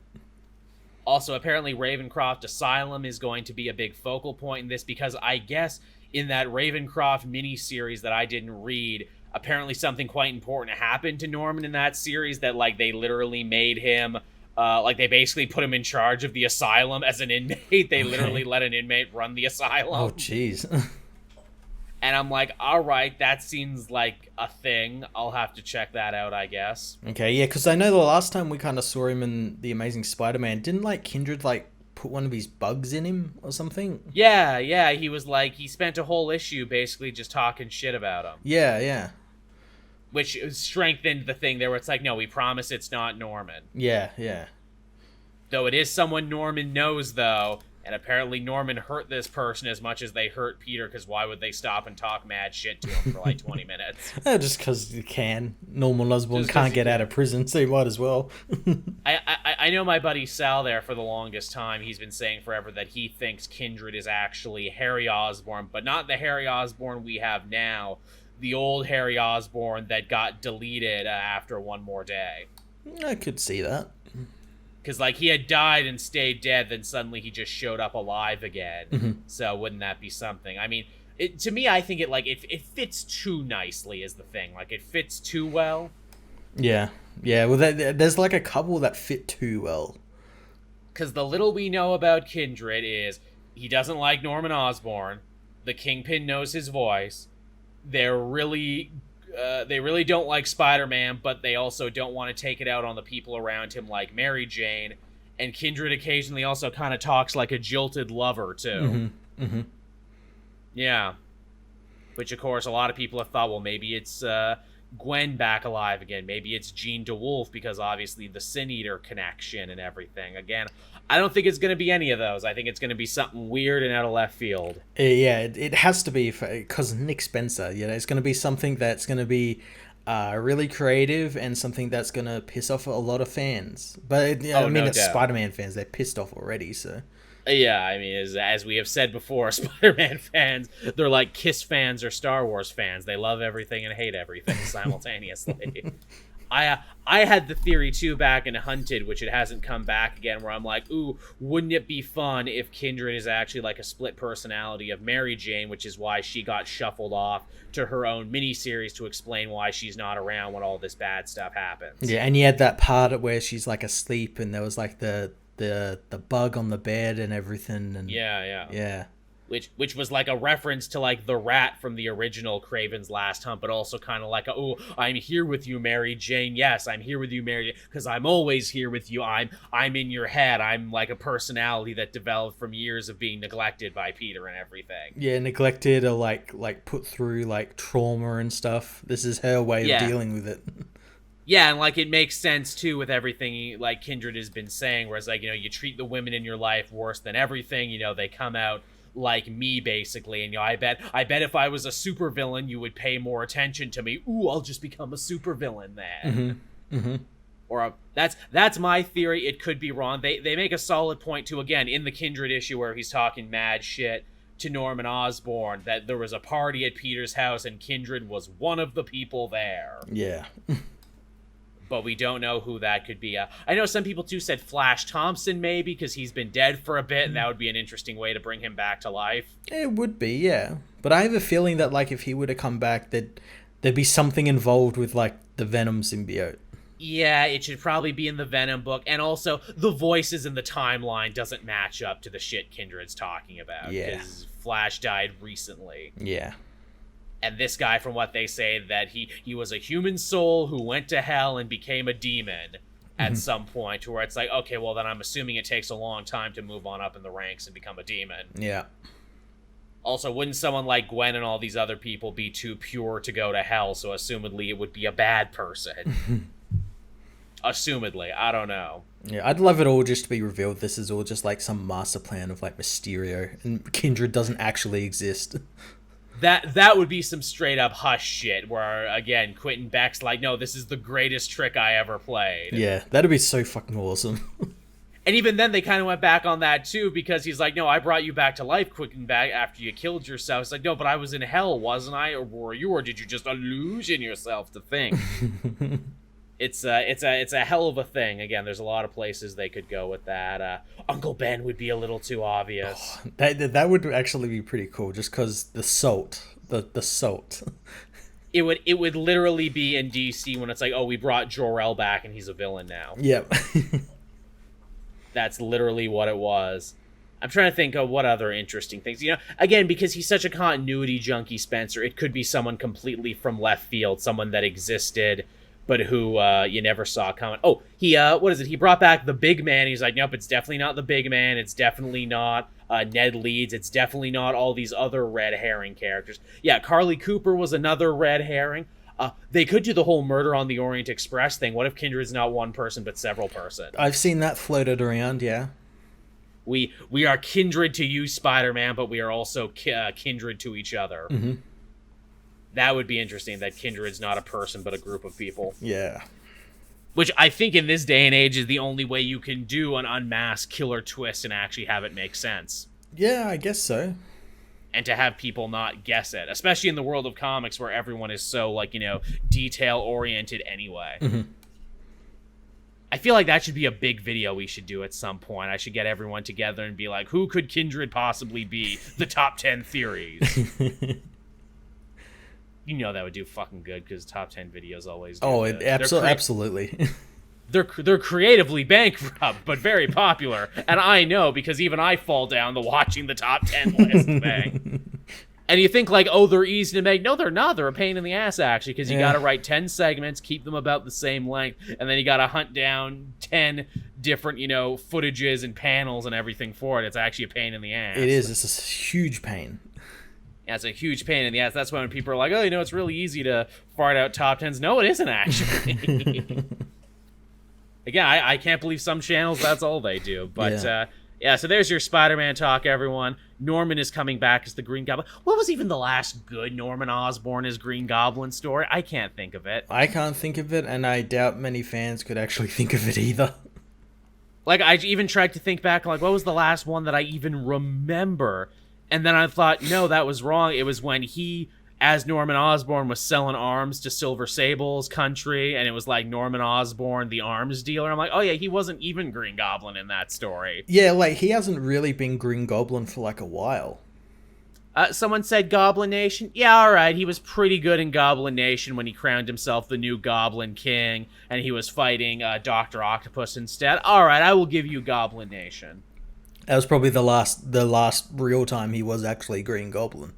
Also, apparently Ravencroft Asylum is going to be a big focal point in this, because I guess in that Ravencroft miniseries that I didn't read, apparently something quite important happened to Norman in that series, that like they literally made him... like they basically put him in charge of the asylum as an inmate. They literally let an inmate run the asylum. Oh, jeez. And I'm like, all right, that seems like a thing. I'll have to check that out, I guess. Okay, yeah, because I know the last time we kind of saw him in The Amazing Spider-Man, didn't like Kindred like put one of his bugs in him or something? Yeah, he was like, he spent a whole issue basically just talking shit about him. Yeah. Which strengthened the thing there where it's like, no, we promise it's not Norman. Yeah. Though it is someone Norman knows, though, and apparently Norman hurt this person as much as they hurt Peter, because why would they stop and talk mad shit to him for like 20 minutes? Just because you can. Norman Osborn can't get out of prison, so you might as well. I know my buddy Sal there for the longest time. He's been saying forever that he thinks Kindred is actually Harry Osborn, but not the Harry Osborn we have now. The old Harry Osborn that got deleted after One More Day. I could see that. Because, like, he had died and stayed dead, then suddenly he just showed up alive again. Mm-hmm. So wouldn't that be something? I mean, to me, I think it fits too nicely is the thing. Like, it fits too well. Yeah. Well, there's like a couple that fit too well. Because the little we know about Kindred is he doesn't like Norman Osborn. The Kingpin knows his voice. They really don't like Spider-Man, but they also don't want to take it out on the people around him like Mary Jane. And Kindred occasionally also kind of talks like a jilted lover, too. Mm-hmm. Yeah. Which, of course, a lot of people have thought, well, maybe it's Gwen back alive again. Maybe it's Jean DeWolf, because obviously the Sin Eater connection and everything. Again, I don't think it's going to be any of those. I think it's going to be something weird and out of left field. Yeah, it has to be, because Nick Spencer, it's going to be something that's going to be really creative and something that's going to piss off a lot of fans. But, it's Spider-Man fans. They're pissed off already, so... Yeah, I mean, as we have said before, Spider-Man fans, they're like Kiss fans or Star Wars fans. They love everything and hate everything simultaneously. I had the theory, too, back in Hunted, which it hasn't come back again, where I'm like, ooh, wouldn't it be fun if Kindred is actually like a split personality of Mary Jane, which is why she got shuffled off to her own miniseries to explain why she's not around when all this bad stuff happens. Yeah, and you had that part where she's like asleep and there was like the bug on the bed and everything. And Yeah. which was like a reference to like the rat from the original Kraven's Last Hunt, but also kind of like, oh, I'm here with you, Mary Jane. Yes, I'm here with you, Mary Jane, because I'm always here with you. I'm in your head. I'm like a personality that developed from years of being neglected by Peter and everything. Yeah, neglected or like put through like trauma and stuff. This is her way of dealing with it. Yeah, and like it makes sense too with everything like Kindred has been saying, whereas like, you treat the women in your life worse than everything. They come out like me basically, and I bet if I was a supervillain, you would pay more attention to me. Ooh, I'll just become a supervillain then. Or that's my theory. It could be wrong. They make a solid point too, again, in the Kindred issue where he's talking mad shit to Norman Osborn, that there was a party at Peter's house and Kindred was one of the people there. Yeah. But we don't know who that could be. I know some people too said Flash Thompson maybe, because he's been dead for a bit, and that would be an interesting way to bring him back to life. It would be, yeah. But I have a feeling that like if he were to come back, there'd be something involved with like the Venom symbiote. Yeah, it should probably be in the Venom book, and also the voices in the timeline doesn't match up to the shit Kindred's talking about. Yeah. Because Flash died recently. Yeah. And this guy, from what they say, that he was a human soul who went to hell and became a demon at some point, where it's like, okay, well, then I'm assuming it takes a long time to move on up in the ranks and become a demon. Yeah. Also, wouldn't someone like Gwen and all these other people be too pure to go to hell, so assumedly it would be a bad person? Assumedly. I don't know. Yeah, I'd love it all just to be revealed this is all just like some master plan of like Mysterio, and Kindred doesn't actually exist. That would be some straight up Hush shit, where again Quentin Beck's like, no, this is the greatest trick I ever played. Yeah, that'd be so fucking awesome. And even then they kind of went back on that too, because he's like, no, I brought you back to life, Quentin Beck, after you killed yourself. It's like, no, but I was in hell, wasn't I? Or were you? Or did you just illusion yourself to think? It's a hell of a thing. Again, there's a lot of places they could go with that. Uncle Ben would be a little too obvious. Oh, that would actually be pretty cool, just because the salt. It would literally be in DC when it's like, oh, we brought Jor-El back and he's a villain now. Yep. That's literally what it was. I'm trying to think of what other interesting things. Again, because he's such a continuity junkie, Spencer, it could be someone completely from left field, someone that existed but who you never saw coming. Oh, he brought back the big man. He's like, nope, it's definitely not the big man. It's definitely not Ned Leeds. It's definitely not all these other red herring characters. Yeah, Carly Cooper was another red herring. They could do the whole Murder on the Orient Express thing. What if Kindred's not one person, but several person? I've seen that floated around, yeah. We are kindred to you, Spider-Man, but we are also kindred to each other. Mm-hmm. That would be interesting, that Kindred's not a person, but a group of people. Yeah. Which I think in this day and age is the only way you can do an unmasked killer twist and actually have it make sense. Yeah, I guess so. And to have people not guess it, especially in the world of comics where everyone is so, detail-oriented anyway. Mm-hmm. I feel like that should be a big video we should do at some point. I should get everyone together and be like, who could Kindred possibly be? The top 10 theories. That would do fucking good, because top 10 videos always do. Oh, absolutely. They're creatively bankrupt, but very popular. And I know, because even I fall down the watching the top 10 list thing. And you think, they're easy to make. No, they're not. They're a pain in the ass, actually, because you got to write 10 segments, keep them about the same length, and then you got to hunt down 10 different, footages and panels and everything for it. It's actually a pain in the ass. It is. It's a huge pain. Yeah, it's a huge pain in the ass. That's why when people are like, oh, it's really easy to fart out top 10s. No, it isn't, actually. Again, I can't believe some channels, that's all they do. But, so there's your Spider-Man talk, everyone. Norman is coming back as the Green Goblin. What was even the last good Norman Osborn as Green Goblin story? I can't think of it. I can't think of it, and I doubt many fans could actually think of it either. I even tried to think back, what was the last one that I even remember? And then I thought, no, that was wrong. It was when he, as Norman Osborn, was selling arms to Silver Sable's country, and it was like Norman Osborn, the arms dealer. I'm like, oh yeah, he wasn't even Green Goblin in that story. Yeah, he hasn't really been Green Goblin for a while. Someone said Goblin Nation. Yeah, alright, he was pretty good in Goblin Nation when he crowned himself the new Goblin King, and he was fighting Dr. Octopus instead. Alright, I will give you Goblin Nation. That was probably the last real time he was actually Green Goblin.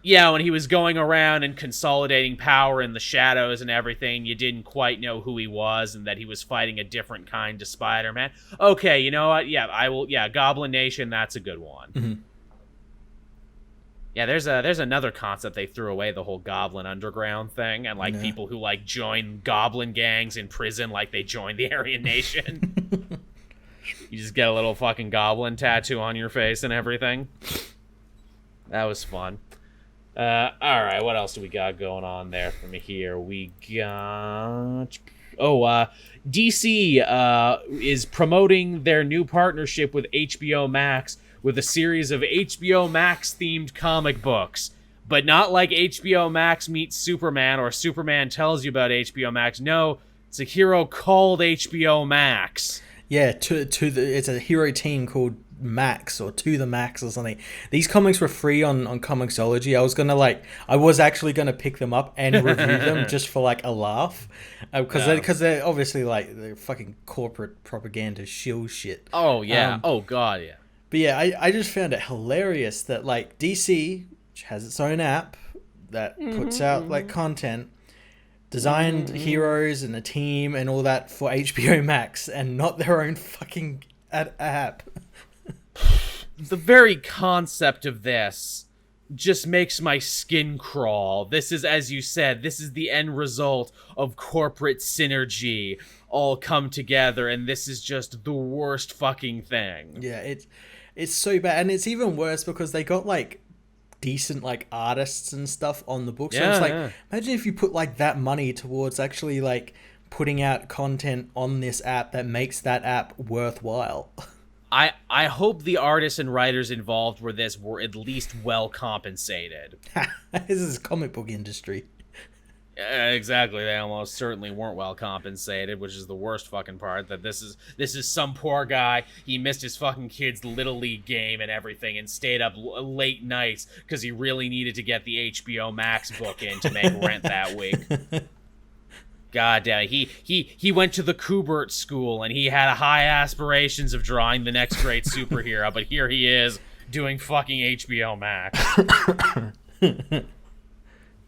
Yeah, when he was going around and consolidating power in the shadows and everything, you didn't quite know who he was and that he was fighting a different kind of Spider-Man. Okay, you know what? Yeah, I will. Yeah, Goblin Nation, that's a good one. Mm-hmm. Yeah, there's another concept they threw away, the whole Goblin Underground thing, and like people who like join Goblin gangs in prison, like they join the Aryan Nation. You just get a little fucking Goblin tattoo on your face and everything. That was fun. All right, what else do we got going on there from here? We got... DC is promoting their new partnership with HBO Max with a series of HBO Max-themed comic books. But not like HBO Max meets Superman or Superman tells you about HBO Max. No, it's a hero called HBO Max. Yeah, it's a hero team called Max or To the Max or something. These comics were free on Comixology. I was actually gonna pick them up and review them just for like a laugh, because they're obviously like they're fucking corporate propaganda shill shit. Oh yeah. Oh god, yeah. But yeah, I just found it hilarious that like DC, which has its own app that puts out like content, designed heroes and a team and all that for HBO Max and not their own fucking app. The very concept of this just makes my skin crawl. This is, as you said, this is the end result of corporate synergy all come together, and this is just the worst fucking thing. Yeah, it's so bad, and it's even worse because they got like decent like artists and stuff on the book. So it's like, imagine if you put like that money towards actually like putting out content on this app that makes that app worthwhile. I hope the artists and writers involved were at least well compensated. This is comic book industry. Exactly. They almost certainly weren't well compensated, which is the worst fucking part. That this is some poor guy. He missed his fucking kid's little league game and everything, and stayed up late nights because he really needed to get the HBO Max book in to make rent that week. God damn it. He went to the Kubert school and he had high aspirations of drawing the next great superhero, but here he is doing fucking HBO Max.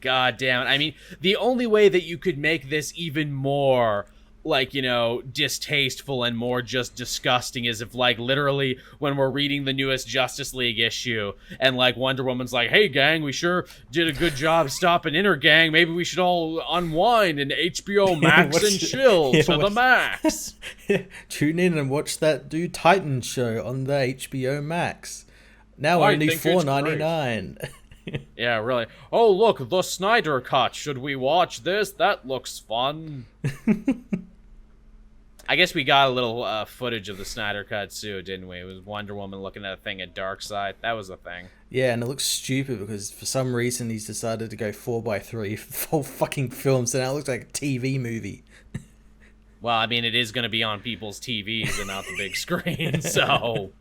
God damn it. I mean, the only way that you could make this even more, like, you know, distasteful and more just disgusting is if, like, literally when we're reading the newest Justice League issue and, like, Wonder Woman's like, hey, gang, we sure did a good job stopping Inner Gang. Maybe we should all unwind and HBO Max and chill to the max. Tune in and watch that dude Titan show on the HBO Max. Now only $4.99. Yeah, really. Oh, look, the Snyder Cut. Should we watch this? That looks fun. I guess we got a little footage of the Snyder Cut too, didn't we? It was Wonder Woman looking at a thing at Darkseid. That was a thing. Yeah, and it looks stupid because for some reason he's decided to go 4x3 full fucking films, and now it looks like a TV movie. Well, I mean, it is going to be on people's TVs and not the big screen, so...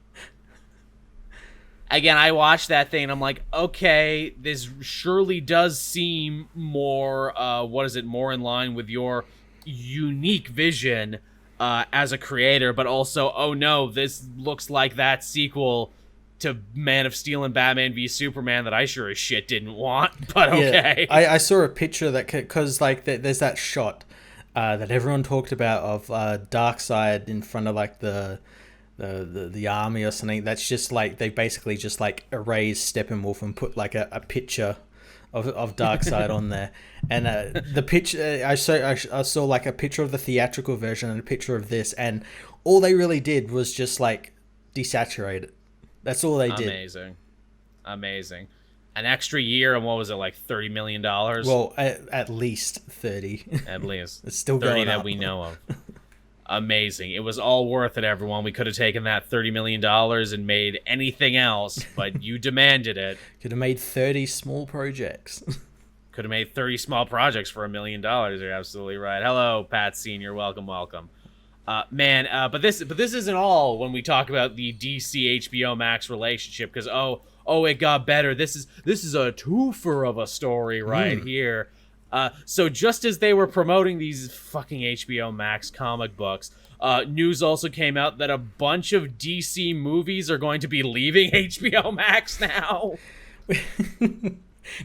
Again, I watched that thing and I'm like, okay, this surely does seem more, more in line with your unique vision as a creator, but also, oh no, this looks like that sequel to Man of Steel and Batman v Superman that I sure as shit didn't want, but okay. Yeah, I saw a picture that, because like there's that shot that everyone talked about of Darkseid in front of like the army or something. That's just like they basically just like erased Steppenwolf and put like a picture of Darkseid on there, and the picture I saw like a picture of the theatrical version and a picture of this, and all they really did was just like desaturate it. That's all they did. Amazing. An extra year, and what was it, like $30 million? Well, at least 30. At least it's still 30 going that up. we know of. Amazing. It was all worth it, everyone. We could have taken that $30 million and made anything else, but you demanded it. Could have made 30 small projects. Could have made 30 small projects for $1 million. You're absolutely right. Hello, Pat Senior. Welcome. But this isn't all when we talk about the DC HBO Max relationship, because it got better. This is a twofer of a story right here. So just as they were promoting these fucking HBO Max comic books, news also came out that a bunch of DC movies are going to be leaving HBO Max now.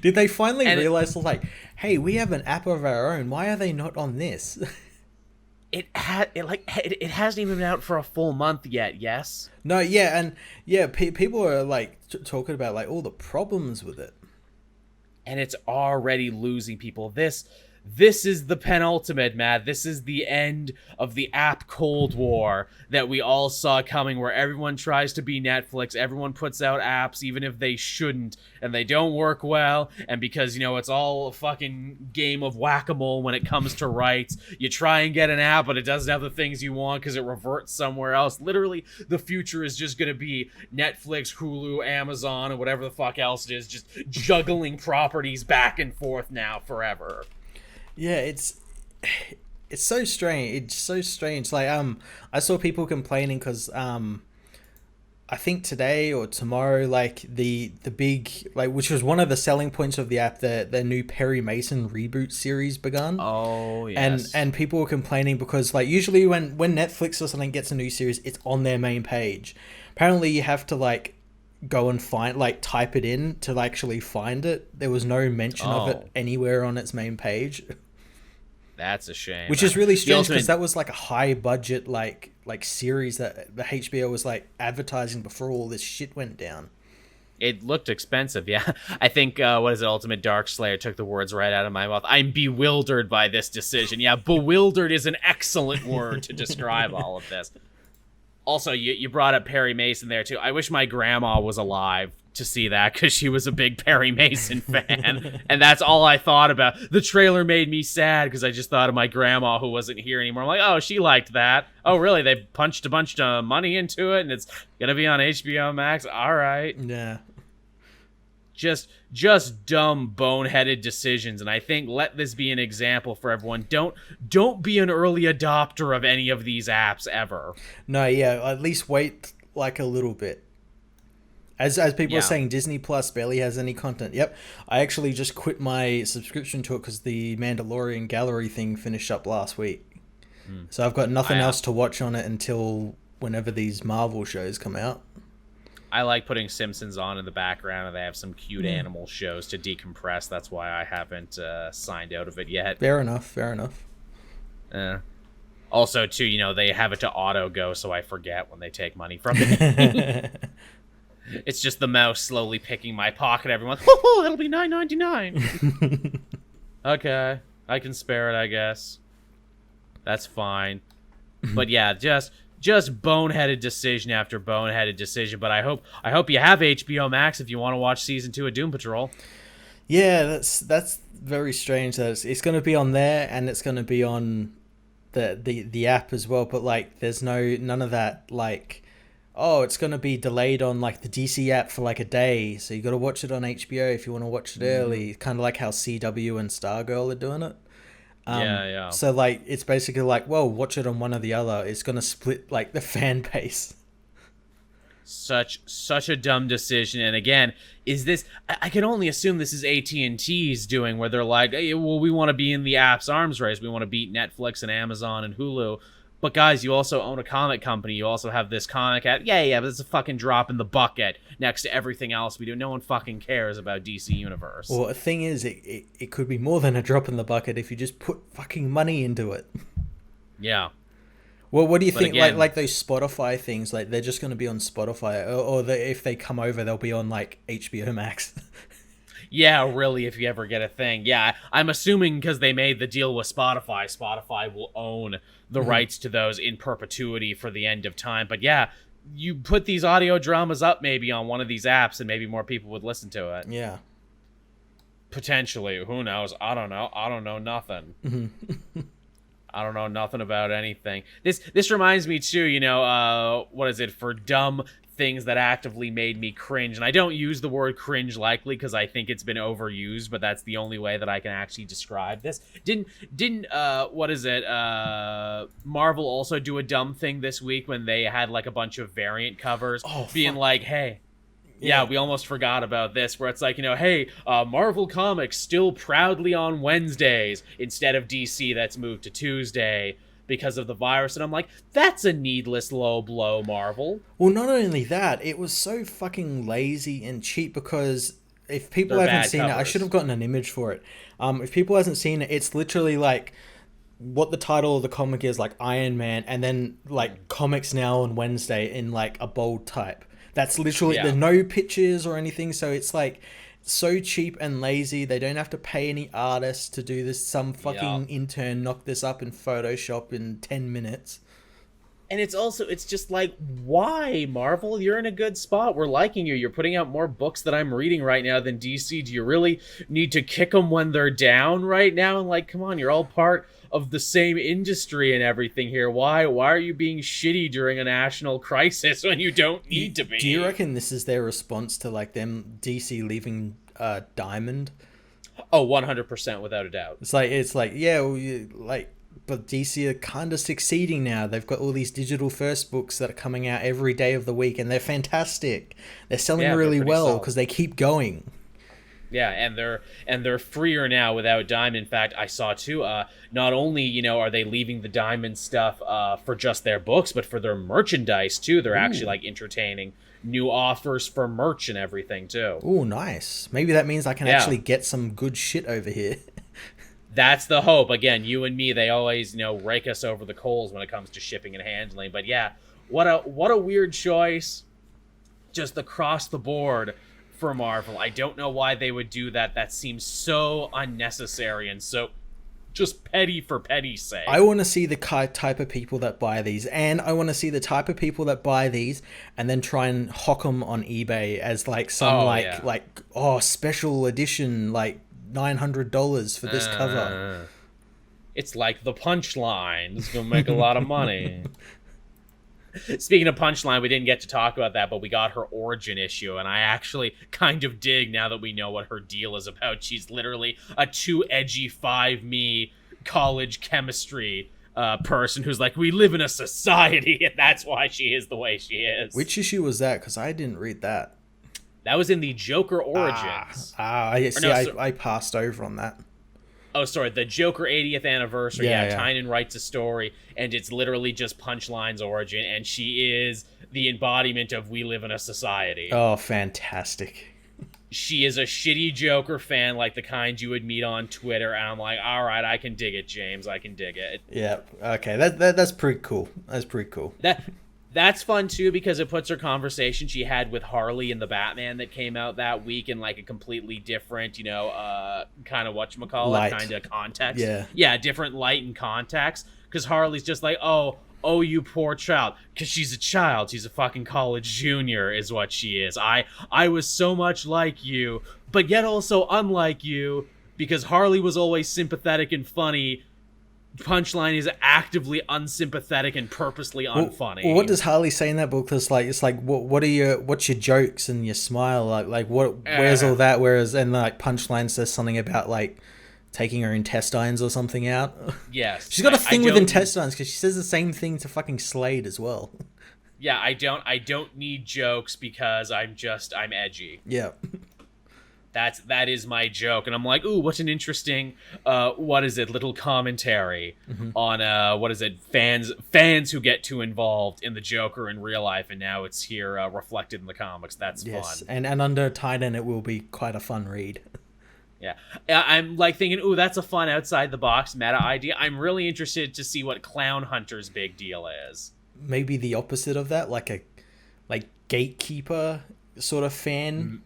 Did they finally realize, like, hey, we have an app of our own. Why are they not on this? It hasn't even been out for a full month yet. Yes. No. Yeah. And yeah, people are like talking about like all the problems with it, and it's already losing people. This is the penultimate, Matt. This is the end of the app Cold War that we all saw coming, where everyone tries to be Netflix. Everyone puts out apps, even if they shouldn't, and they don't work well. And because, it's all a fucking game of whack-a-mole when it comes to rights. You try and get an app, but it doesn't have the things you want because it reverts somewhere else. Literally, the future is just going to be Netflix, Hulu, Amazon, and whatever the fuck else it is, just juggling properties back and forth now forever. Yeah, it's so strange. It's so strange. Like I saw people complaining because I think today or tomorrow, like the big, like, which was one of the selling points of the app, the new Perry Mason reboot series begun. Oh yes. And people were complaining because, like, usually when Netflix or something gets a new series, it's on their main page. Apparently you have to like go and find, like, type it in to actually find it. There was no mention of it anywhere on its main page. That's a shame. Which is really strange because that was like a high budget like series that the HBO was like advertising before all this shit went down. It looked expensive, yeah. I think, Ultimate Darkslayer took the words right out of my mouth. I'm bewildered by this decision. Yeah, bewildered is an excellent word to describe all of this. Also, you brought up Perry Mason there, too. I wish my grandma was alive to see that, because she was a big Perry Mason fan. And that's all I thought about. The trailer made me sad, because I just thought of my grandma who wasn't here anymore. I'm like, oh, she liked that. Oh, really? They punched a bunch of money into it, and it's going to be on HBO Max? All right. Yeah. Just dumb, boneheaded decisions, and I think let this be an example for everyone. Don't be an early adopter of any of these apps ever. No, yeah, at least wait like a little bit. As people are saying, Disney Plus barely has any content. Yep, I actually just quit my subscription to it because the Mandalorian gallery thing finished up last week. So I've got nothing else to watch on it until whenever these Marvel shows come out. I like putting Simpsons on in the background, and they have some cute animal shows to decompress. That's why I haven't signed out of it yet. Fair enough. Also, too, they have it to auto go, so I forget when they take money from me. It's just the mouse slowly picking my pocket every month. Oh, that'll be $9.99. Okay, I can spare it, I guess. That's fine. But yeah, just boneheaded decision after boneheaded decision. But I hope you have HBO Max if you want to watch season 2 of Doom Patrol. Yeah, that's very strange. That it's going to be on there, and it's going to be on the app as well. But like, there's none of that. Like, oh, it's going to be delayed on like the DC app for like a day, so you got to watch it on HBO if you want to watch it early. Kind of like how CW and Stargirl are doing it. Yeah. So like, it's basically like, well, watch it on one or the other. It's gonna split like the fan base. Such a dumb decision. And again, is this? I can only assume this is AT&T's doing, where they're like, hey, well, we want to be in the app's arms race. We want to beat Netflix and Amazon and Hulu. But guys, you also own a comic company. You also have this comic app. Yeah, but it's a fucking drop in the bucket next to everything else we do. No one fucking cares about DC Universe. Well, the thing is, it could be more than a drop in the bucket if you just put fucking money into it. Yeah. Well, what do you think? Again, like those Spotify things, like they're just going to be on Spotify, or if they come over, they'll be on like HBO Max. Yeah, really, if you ever get a thing. Yeah, I'm assuming because they made the deal with Spotify will own the rights to those in perpetuity for the end of time. But yeah, you put these audio dramas up maybe on one of these apps, and maybe more people would listen to it. Yeah. Potentially. Who knows? I don't know. I don't know nothing. I don't know nothing about anything. This reminds me too, what is it, for dumb things that actively made me cringe. And I don't use the word cringe likely because I think it's been overused, but that's the only way that I can actually describe this. Didn't Marvel also do a dumb thing this week when they had like a bunch of variant covers being like, hey, Yeah, we almost forgot about this, where it's like, hey, Marvel Comics still proudly on Wednesdays instead of DC that's moved to Tuesday because of the virus. And I'm like, that's a needless low blow, Marvel. Well, not only that, it was so fucking lazy and cheap because if people They're haven't bad seen it, I covers. should have gotten an image for it. If people hasn't seen it, it's literally like what the title of the comic is, like Iron Man, and then like Comics Now on Wednesday in like a bold type. That's literally, Yeah. there's no pictures or anything, so it's like so cheap and lazy. They don't have to pay any artists to do this. Some fucking intern knocked this up in Photoshop in 10 minutes. And it's just like, why, Marvel? You're in a good spot. We're liking you. You're putting out more books that I'm reading right now than DC. Do you really need to kick them when they're down right now? And like, come on, you're all part of the same industry and everything here. Why are you being shitty during a national crisis when you don't need to be? Do you reckon this is their response to like them DC leaving Diamond? Oh, 100% without a doubt. It's like yeah, well, but DC are kind of succeeding now. They've got all these digital first books that are coming out every day of the week, and they're fantastic. They're selling really well because they keep going. Yeah, and they're freer now without Diamond. In fact, I saw too. Not only are they leaving the Diamond stuff for just their books, but for their merchandise too. They're actually like entertaining new offers for merch and everything too. Oh, nice. Maybe that means I can actually get some good shit over here. That's the hope. Again, you and me, they always rake us over the coals when it comes to shipping and handling. But yeah, what a weird choice, just across the board. For Marvel, I don't know why they would do that. That seems so unnecessary and so just petty for petty's sake. I want to see the type of people that buy these, and I want to see the type of people that buy these and then try and hawk them on eBay as like some special edition, like $900 for this cover. It's like the Punchline. It's gonna make a lot of money. Speaking of Punchline, we didn't get to talk about that, but we got her origin issue, and I actually kind of dig now that we know what her deal is about. She's literally a too edgy 5 college chemistry person who's like, we live in a society, and that's why she is the way she is. Which issue was that? Because I didn't read that. That was in the Joker Origins. I passed over on that. Oh, sorry, the Joker 80th anniversary. Yeah, Tynan writes a story, and it's literally just Punchline's origin, and she is the embodiment of we live in a society. Oh, fantastic. She is a shitty Joker fan, like the kind you would meet on Twitter, and I'm like, all right, I can dig it, James. I can dig it. Yeah, okay, that's pretty cool. That's pretty cool. That's fun, too, because it puts her conversation she had with Harley in the Batman that came out that week in, like, a completely different, kind of whatchamacallit, kind of context. Yeah, different light and context, because Harley's just like, oh, you poor child, because she's a child. She's a fucking college junior is what she is. I was so much like you, but yet also unlike you, because Harley was always sympathetic and funny. Punchline is actively unsympathetic and purposely unfunny. Well, what does Harley say in that book? It's like what's your jokes and your smile? Where's all that? Whereas and like Punchline says something about like taking her intestines or something out. Yes, she's got a thing with intestines because she says the same thing to fucking Slade as well. Yeah, I don't need jokes because I'm edgy. Yeah. That is my joke, and I'm like, ooh, what an interesting, little commentary on fans who get too involved in the Joker in real life, and now it's here reflected in the comics. That's fun. And under Titan, it will be quite a fun read. Yeah, I'm like thinking, ooh, that's a fun outside the box meta idea. I'm really interested to see what Clown Hunter's big deal is. Maybe the opposite of that, like gatekeeper sort of fan.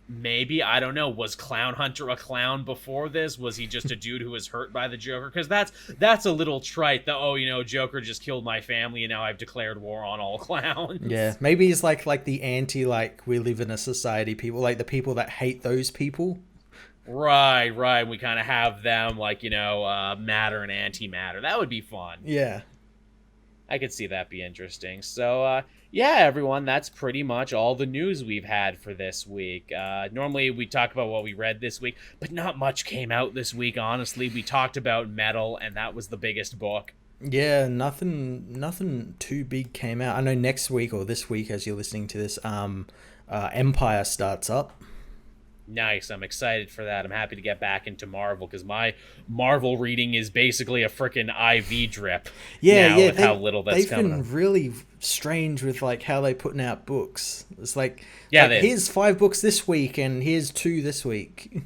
Maybe, I don't know. Was Clown Hunter a clown before this? Was he just a dude who was hurt by the Joker? Because that's a little trite. Joker just killed my family and now I've declared war on all clowns. Yeah, maybe he's like the anti, like, we live in a society people, like the people that hate those people. Right. We kind of have them, like, matter and antimatter. That would be fun. Yeah. I could see that be interesting. So, yeah, everyone, that's pretty much all the news we've had for this week. Normally we talk about what we read this week, but not much came out this week, honestly. We talked about Metal, and that was the biggest book. Yeah, nothing too big came out. I know next week or this week, as you're listening to this, Empire starts up. Nice. I'm excited for that. I'm happy to get back into Marvel because my Marvel reading is basically a freaking IV drip. Yeah, now yeah. with how little that's they've coming been up. really strange with like how they putting out books. It's like, Yeah, here's 5 books this week and here's 2 this week.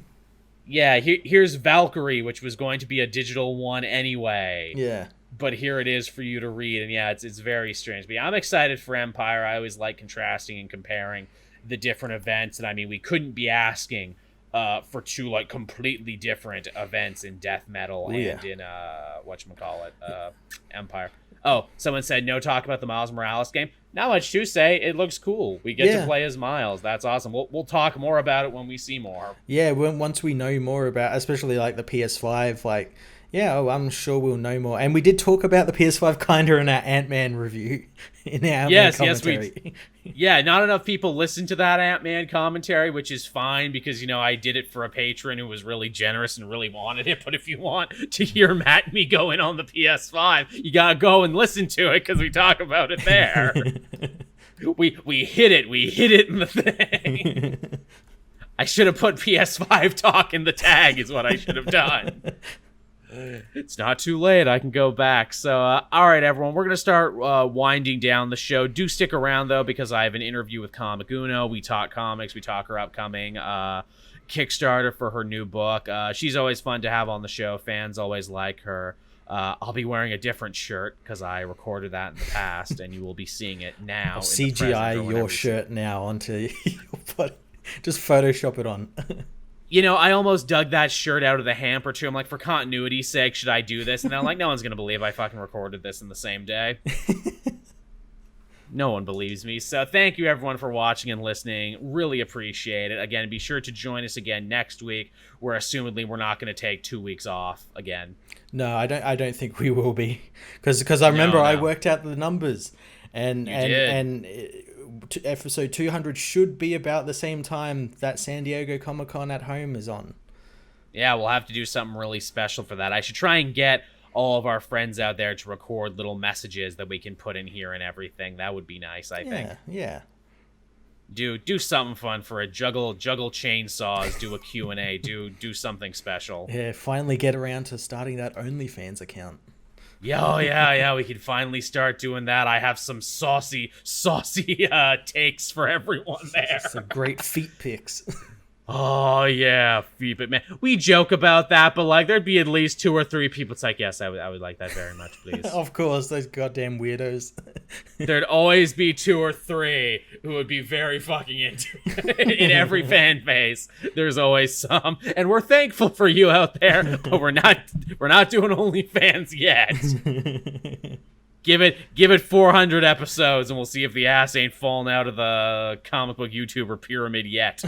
Yeah, here's Valkyrie, which was going to be a digital one anyway. Yeah. But here it is for you to read, and yeah, it's very strange. But yeah, I'm excited for Empire. I always like contrasting and comparing the different events, and I mean, we couldn't be asking for 2 like completely different events in death metal and in whatchamacallit, Empire. Oh, someone said no talk about the Miles Morales game. Not much to say. It looks cool. We get to play as Miles. That's awesome. We'll talk more about it when we see more. Yeah, once we know more about, especially like the PS5, like, yeah, I'm sure we'll know more. And we did talk about the PS5 kind of in our Ant-Man review. In our commentary. Yeah, not enough people listen to that Ant-Man commentary, which is fine because, you know, I did it for a patron who was really generous and really wanted it. But if you want to hear Matt and me go in on the PS5, you gotta go and listen to it because we talk about it there. we hit it in the thing. I should have put PS5 talk in the tag is what I should have done. It's not too late. I can go back. So, all right, everyone. We're going to start winding down the show. Do stick around, though, because I have an interview with Comic Uno. We talk comics. We talk her upcoming Kickstarter for her new book. She's always fun to have on the show. Fans always like her. I'll be wearing a different shirt because I recorded that in the past, and you will be seeing it now. I'll CGI your shirt now onto your body. Just Photoshop it on. You know, I almost dug that shirt out of the hamper, too. I'm like, for continuity's sake, should I do this? And then I'm like, no one's going to believe I fucking recorded this in the same day. No one believes me. So thank you, everyone, for watching and listening. Really appreciate it. Again, be sure to join us again next week, where assumedly we're not going to take 2 weeks off again. No, I don't think we will be. Because I remember I worked out the numbers. And episode 200 should be about the same time that San Diego Comic-Con at home is on. Yeah, we'll have to do something really special for that. I should try and get all of our friends out there to record little messages that we can put in here and everything. That would be nice, I think. Yeah. Do something fun for it. Juggle chainsaws, do a Q&A, do something special. Yeah, finally get around to starting that OnlyFans account. Yeah, we can finally start doing that. I have some saucy takes for everyone there. Some great feet pics. Oh, yeah, but man, we joke about that, but like there'd be at least 2 or 3 people. It's like, yes, I would like that very much, please. Of course, those goddamn weirdos. There'd always be 2 or 3 who would be very fucking into it. In every fan base. There's always some, and we're thankful for you out there, but we're not doing OnlyFans yet. Give it 400 episodes, and we'll see if the ass ain't fallen out of the comic book YouTuber pyramid yet.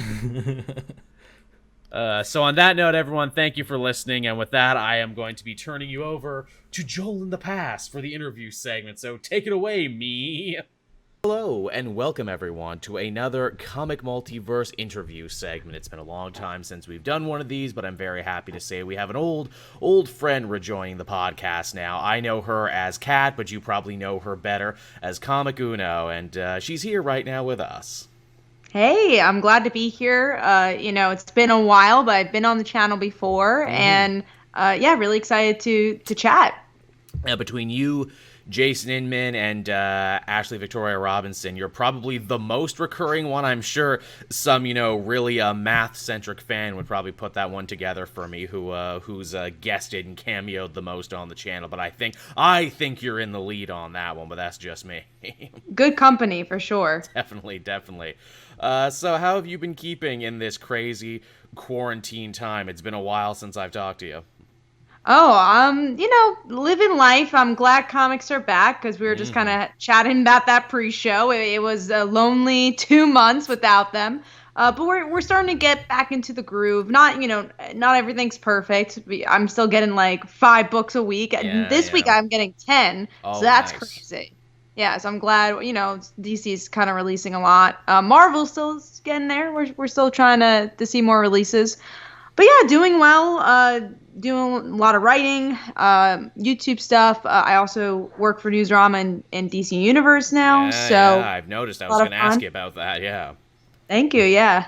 So on that note, everyone, thank you for listening. And with that, I am going to be turning you over to Joel in the past for the interview segment. So take it away, me. Hello, and welcome everyone to another Comic Multiverse interview segment. It's been a long time since we've done one of these, but I'm very happy to say we have an old friend rejoining the podcast now. I know her as Kat, but you probably know her better as Comic Uno, and she's here right now with us. Hey, I'm glad to be here. It's been a while, but I've been on the channel before, and really excited to chat. Between you, Jason Inman, and Ashley Victoria Robinson, you're probably the most recurring one. I'm sure some, really math-centric fan would probably put that one together for me, who's guested and cameoed the most on the channel. But I think you're in the lead on that one, but that's just me. Good company, for sure. Definitely. So how have you been keeping in this crazy quarantine time? It's been a while since I've talked to you. Oh, living life. I'm glad comics are back because we were just kind of chatting about that pre-show. It was a lonely 2 months without them. But we're starting to get back into the groove. Not everything's perfect. I'm still getting like 5 books a week. This week I'm getting 10. So that's nice. Crazy. Yeah, so I'm glad, DC's kind of releasing a lot. Marvel's still getting there. We're still trying to see more releases. but yeah, doing well. Doing a lot of writing, YouTube stuff. I also work for Newsarama and DC Universe now, Yeah, so I've noticed. I a was lot going of to ask fun. you about that. Yeah. Thank you. Yeah.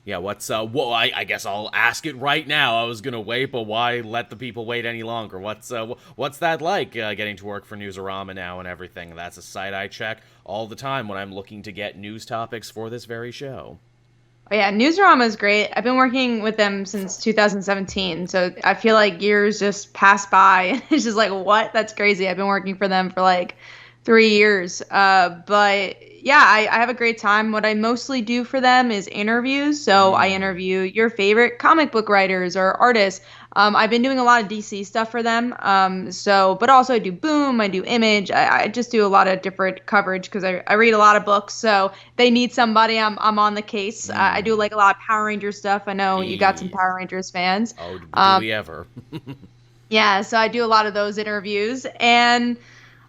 Yeah, well, I guess I'll ask it right now. I was gonna wait, but why let the people wait any longer? What's that like, getting to work for Newsarama now and everything? That's a site I check all the time when I'm looking to get news topics for this very show. Oh, yeah, Newsarama is great. I've been working with them since 2017, so I feel like years just pass by, and it's just like, what? That's crazy. I've been working for them for like 3 years. But yeah, I have a great time. What I mostly do for them is interviews. So I interview your favorite comic book writers or artists. I've been doing a lot of DC stuff for them. But also I do Boom, I do Image. I just do a lot of different coverage because I read a lot of books. So they need somebody. I'm on the case. I do like a lot of Power Ranger stuff. I know you got some Power Rangers fans. Oh, do we ever? Yeah, so I do a lot of those interviews. And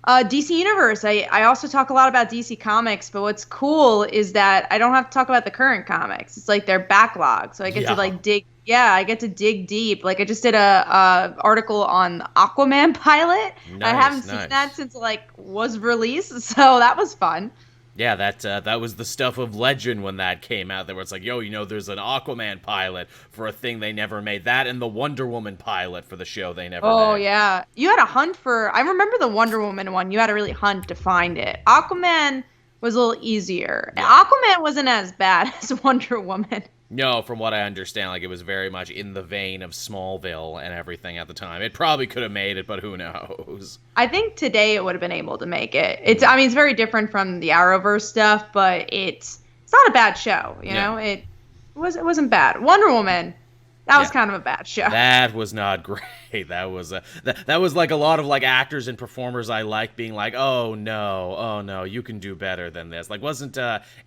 DC Universe, I also talk a lot about DC Comics, but what's cool is that I don't have to talk about the current comics. It's like their backlog, so I get to like dig. Yeah, I get to dig deep. Like I just did a article on the Aquaman pilot. I haven't seen that since like was released, so that was fun. Yeah, that was the stuff of legend when that came out. There was like, there's an Aquaman pilot for a thing they never made. That and the Wonder Woman pilot for the show they never made. Oh, yeah. You had to hunt for... I remember the Wonder Woman one. You had to really hunt to find it. Aquaman was a little easier. Yeah. Aquaman wasn't as bad as Wonder Woman. No, from what I understand, like it was very much in the vein of Smallville and everything at the time. It probably could have made it, but who knows? I think today it would have been able to make it. It's very different from the Arrowverse stuff, but it's not a bad show. You know, it wasn't bad. Wonder Woman. That was kind of a bad show. That was not great. That was that was like a lot of like actors and performers I like being like, oh no, you can do better than this. Like, wasn't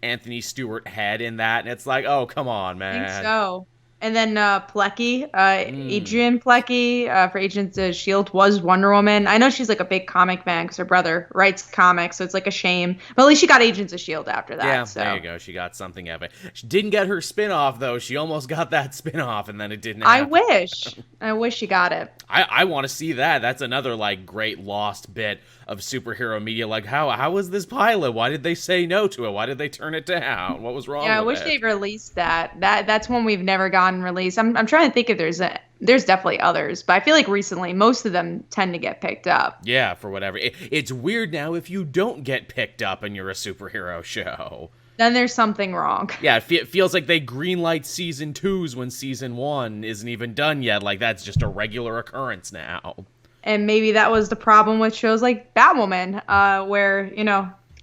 Anthony Stewart Head in that? And it's like, oh, come on, man. I think so. And then Plecki, Adrian Plecki for Agents of S.H.I.E.L.D. was Wonder Woman. I know she's like a big comic fan because her brother writes comics, so it's like a shame. But at least she got Agents of S.H.I.E.L.D. after that. Yeah, so. There you go. She got something of it. She didn't get her spin-off, though. She almost got that spin-off, and then it didn't happen. I wish she got it. I want to see that. That's another, like, great lost bit of superhero media. Like, how was this pilot? Why did they say no to it? Why did they turn it down? What was wrong with it? Yeah, I wish they released that. That's one we've never gotten released. I'm trying to think if there's definitely others, but I feel like recently most of them tend to get picked up. Yeah, for whatever. It's weird now if you don't get picked up and you're a superhero show. Then there's something wrong. Yeah, it feels like they greenlight season 2s when season 1 isn't even done yet. Like, that's just a regular occurrence now. And maybe that was the problem with shows like Batwoman, where,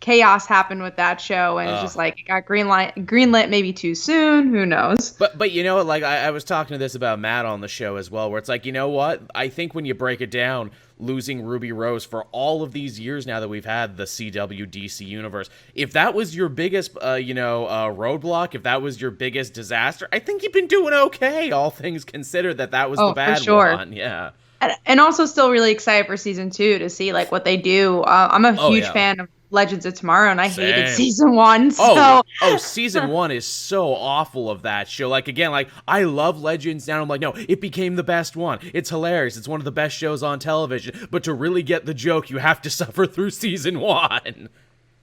chaos happened with that show, and it's just like it got greenlit maybe too soon. Who knows? But like I was talking to this about Matt on the show as well, where it's like, you know what? I think when you break it down, losing Ruby Rose for all of these years now that we've had the CW DC universe, if that was your biggest, roadblock, if that was your biggest disaster, I think you've been doing okay, all things considered. That was the bad one. Yeah. And also still really excited for season 2 to see like what they do. I'm a huge fan of Legends of Tomorrow, and I hated season 1. So. Season 1 is so awful of that show. Like, again, like, I love Legends now. I'm like, no, it became the best one. It's hilarious. It's one of the best shows on television. But to really get the joke, you have to suffer through season 1.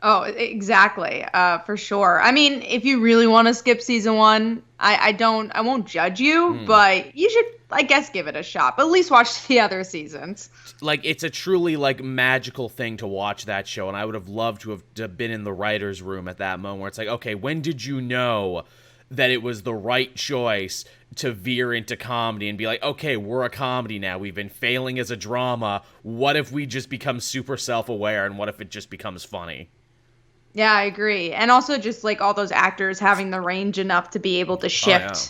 Oh, exactly. For sure. I mean, if you really want to skip season 1, I won't judge you, but you should, I guess, give it a shot. But at least watch the other seasons. Like, it's a truly, like, magical thing to watch that show, and I would have loved to have been in the writer's room at that moment where it's like, okay, when did you know that it was the right choice to veer into comedy and be like, okay, we're a comedy now. We've been failing as a drama. What if we just become super self-aware, and what if it just becomes funny? Yeah, I agree. And also just like all those actors having the range enough to be able to shift. Oh, yeah.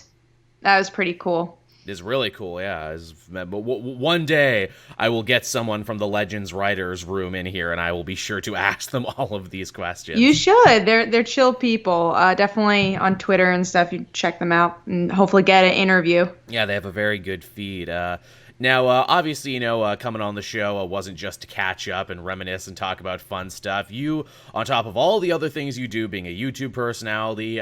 That was pretty cool. It is really cool, yeah. But one day I will get someone from the Legends writers room in here, and I will be sure to ask them all of these questions. You should. They're chill people. Definitely on Twitter and stuff. You check them out and hopefully get an interview. Yeah, they have a very good feed. Now, obviously, coming on the show wasn't just to catch up and reminisce and talk about fun stuff. You, on top of all the other things you do, being a YouTube personality,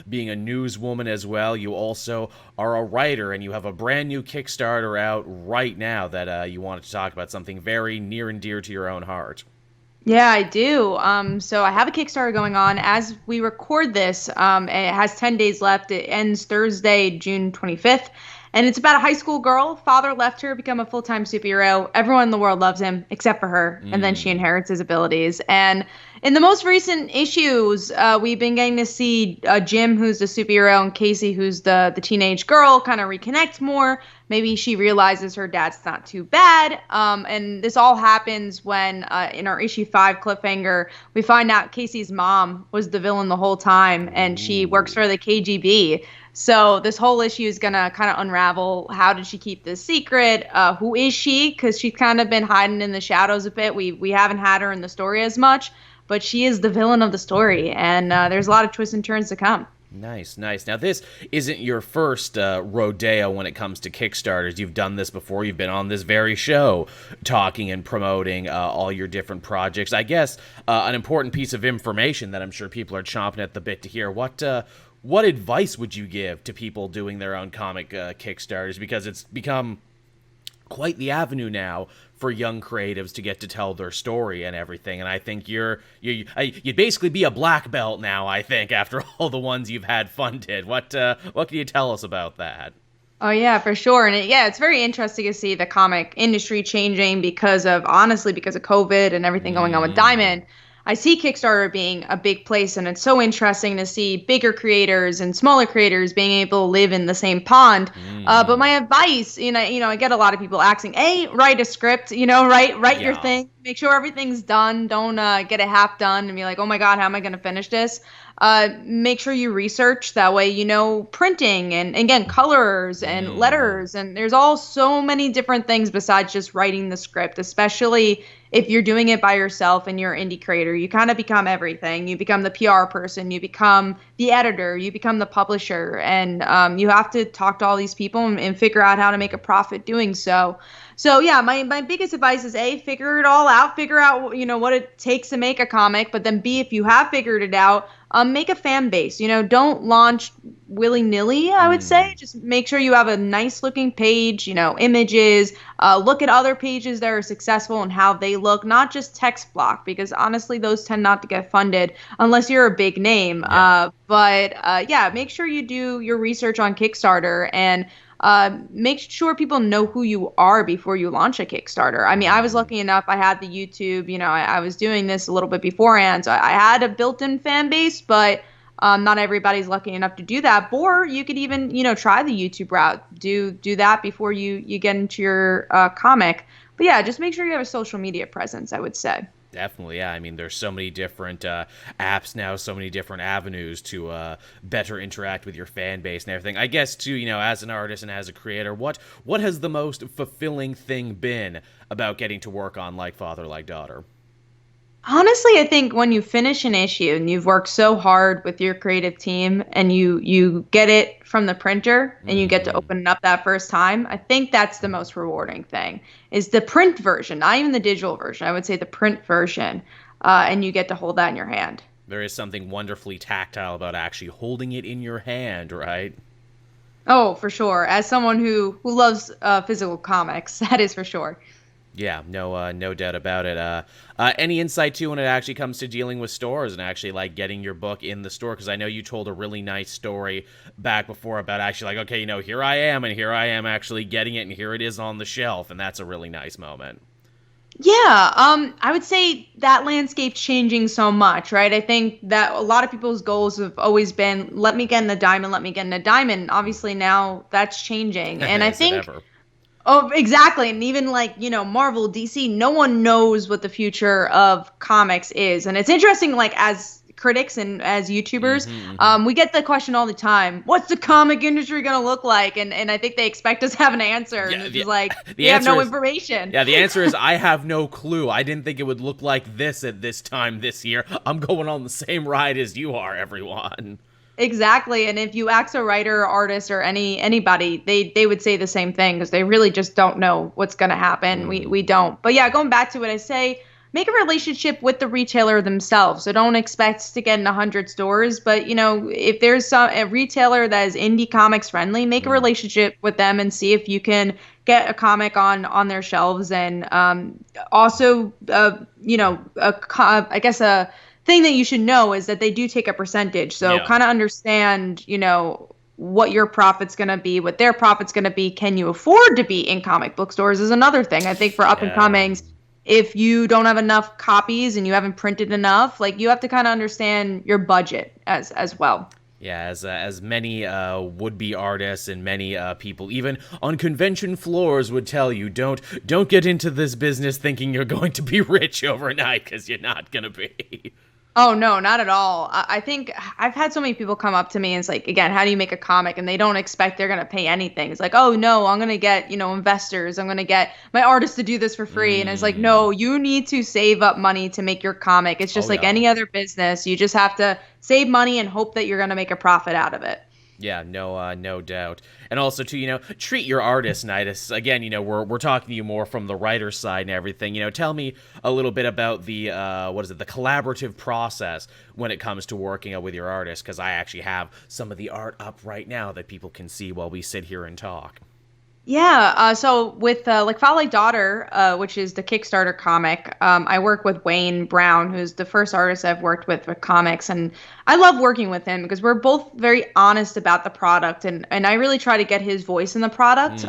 being a newswoman as well, you also are a writer, and you have a brand new Kickstarter out right now that you wanted to talk about, something very near and dear to your own heart. Yeah, I do. So I have a Kickstarter going on as we record this. And it has 10 days left. It ends Thursday, June 25th. And it's about a high school girl. Father left her, become a full-time superhero. Everyone in the world loves him except for her. And then she inherits his abilities. And in the most recent issues, we've been getting to see Jim, who's the superhero, and Casey, who's the teenage girl, kind of reconnect more. Maybe she realizes her dad's not too bad. And this all happens when, in our issue 5 cliffhanger, we find out Casey's mom was the villain the whole time, and she works for the KGB. So this whole issue is going to kind of unravel, how did she keep this secret? Who is she? Because she's kind of been hiding in the shadows a bit. We haven't had her in the story as much, but she is the villain of the story, and there's a lot of twists and turns to come. Nice. Now, this isn't your first rodeo when it comes to Kickstarters. You've done this before. You've been on this very show talking and promoting all your different projects. I guess an important piece of information that I'm sure people are chomping at the bit to hear. What advice would you give to people doing their own comic Kickstarters? Because it's become quite the avenue now for young creatives to get to tell their story and everything. And I think you'd basically be a black belt now, I think, after all the ones you've had funded. What can you tell us about that? Oh, yeah, for sure. And it's very interesting to see the comic industry changing because of COVID and everything going on with Diamond. I see Kickstarter being a big place, and it's so interesting to see bigger creators and smaller creators being able to live in the same pond. But my advice, I get a lot of people asking, write a script, write your thing, make sure everything's done. Don't get it half done and be like, oh my God, how am I going to finish this? Make sure you research, that way printing and again colors and letters, and there's all so many different things besides just writing the script, especially if you're doing it by yourself and you're an indie creator. You kind of become everything. You become the PR person, you become the editor, you become the publisher, and you have to talk to all these people and figure out how to make a profit doing so. So yeah, my biggest advice is A, figure it all out, figure out what it takes to make a comic, but then B, if you have figured it out, make a fan base. Don't launch willy-nilly, I would say. Just make sure you have a nice looking page, images, look at other pages that are successful and how they look, not just text block, because honestly those tend not to get funded unless you're a big name. But make sure you do your research on Kickstarter and make sure people know who you are before you launch a Kickstarter. I mean, I was lucky enough, I had the YouTube, I was doing this a little bit beforehand, so I had a built-in fan base, but not everybody's lucky enough to do that. Or you could even, try the YouTube route, do that before you get into your comic. But yeah, just make sure you have a social media presence, I would say. Definitely, yeah. I mean, there's so many different apps now, so many different avenues to better interact with your fan base and everything. I guess, too, as an artist and as a creator, what has the most fulfilling thing been about getting to work on Like Father, Like Daughter? Honestly, I think when you finish an issue and you've worked so hard with your creative team and you get it from the printer and you get to open it up that first time, I think that's the most rewarding thing, is the print version, not even the digital version. I would say the print version, and you get to hold that in your hand. There is something wonderfully tactile about actually holding it in your hand, right? Oh, for sure. As someone who loves physical comics, that is for sure. Yeah, no doubt about it. Any insight too when it actually comes to dealing with stores and actually like getting your book in the store? Because I know you told a really nice story back before about actually like, okay, here I am actually getting it, and here it is on the shelf, and that's a really nice moment. Yeah, I would say that landscape's changing so much, right? I think that a lot of people's goals have always been, let me get in the diamond. Obviously now that's changing, and I think. Oh, exactly. And even like, Marvel, DC, no one knows what the future of comics is. And it's interesting, like as critics and as YouTubers, we get the question all the time, what's the comic industry going to look like? And I think they expect us to have an answer. Yeah, and it's like, we have no information. Yeah, the answer is I have no clue. I didn't think it would look like this at this time this year. I'm going on the same ride as you are, everyone. Exactly. And if you ask a writer or artist or anybody, they would say the same thing because they really just don't know what's going to happen. We don't. But yeah, going back to what I say, make a relationship with the retailer themselves. So don't expect to get in 100 stores, but if there's a retailer that is indie comics friendly, make a relationship with them and see if you can get a comic on their shelves. And also I guess a thing that you should know is that they do take a percentage. So kind of understand, what your profit's going to be, what their profit's going to be. Can you afford to be in comic book stores is another thing. I think for up and comings, if you don't have enough copies and you haven't printed enough, like you have to kind of understand your budget as well. Yeah, as many would-be artists and many people, even on convention floors, would tell you, don't get into this business thinking you're going to be rich overnight, because you're not going to be. Oh, no, not at all. I think I've had so many people come up to me and it's like, again, how do you make a comic? And they don't expect they're going to pay anything. It's like, oh, no, I'm going to get, investors. I'm going to get my artist to do this for free. And it's like, no, you need to save up money to make your comic. It's just like any other business. You just have to save money and hope that you're going to make a profit out of it. Yeah, no doubt. And also, too, treat your artist nice. Again, we're talking to you more from the writer's side and everything. Tell me a little bit about the, the collaborative process when it comes to working with your artist, because I actually have some of the art up right now that people can see while we sit here and talk. Yeah, so with Follow Like Daughter, which is the Kickstarter comic, I work with Wayne Brown, who's the first artist I've worked with for comics, and I love working with him because we're both very honest about the product, and I really try to get his voice in the product.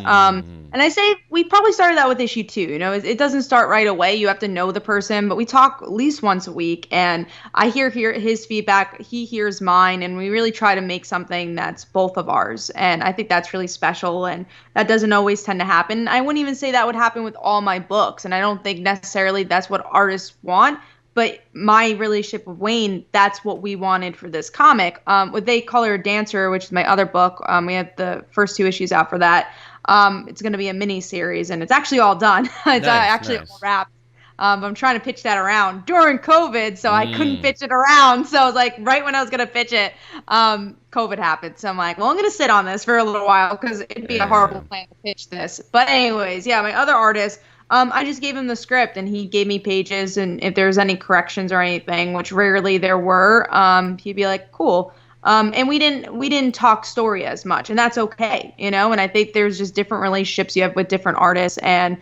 And I say we probably started that with issue 2. It doesn't start right away. You have to know the person, but we talk at least once a week, and I hear his feedback, he hears mine, and we really try to make something that's both of ours. And I think that's really special, and that doesn't always tend to happen. I wouldn't even say that would happen with all my books, and I don't think necessarily that's what artists want. But my relationship with Wayne, that's what we wanted for this comic. With They Call Her a Dancer, which is my other book, we have the first 2 issues out for that. It's going to be a mini series, and it's actually all done. It's actually all wrapped. I'm trying to pitch that around during COVID, so I couldn't pitch it around. So I was like, right when I was going to pitch it, COVID happened. So I'm like, well, I'm going to sit on this for a little while because it'd be a horrible plan to pitch this. But anyways, yeah, my other artist, I just gave him the script and he gave me pages, and if there's any corrections or anything, which rarely there were, he'd be like, cool. And we didn't talk story as much, and that's okay, and I think there's just different relationships you have with different artists, and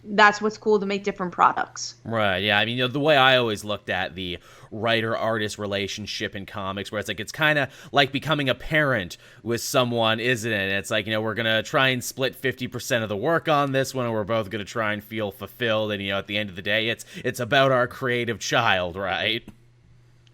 that's what's cool to make different products. Right, yeah. I mean, the way I always looked at the writer-artist relationship in comics, where it's kind of like becoming a parent with someone, isn't it? It's like, we're going to try and split 50% of the work on this one, and we're both going to try and feel fulfilled, and, at the end of the day, it's about our creative child, right?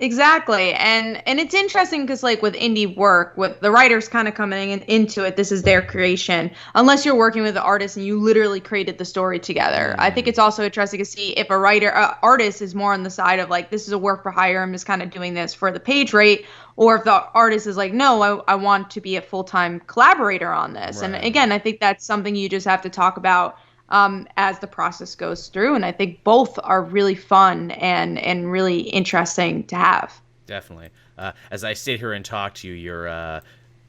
Exactly. And it's interesting because with indie work, with the writers kind of coming into it, this is their creation, unless you're working with the artist and you literally created the story together. I think it's also interesting to see if a artist is more on the side of this is a work for hire, I'm just kind of doing this for the page rate, or if the artist is like, no, I want to be a full-time collaborator on this. Right. And again, I think that's something you just have to talk about as the process goes through. And I think both are really fun and really interesting to have. Definitely. As I sit here and talk to you, your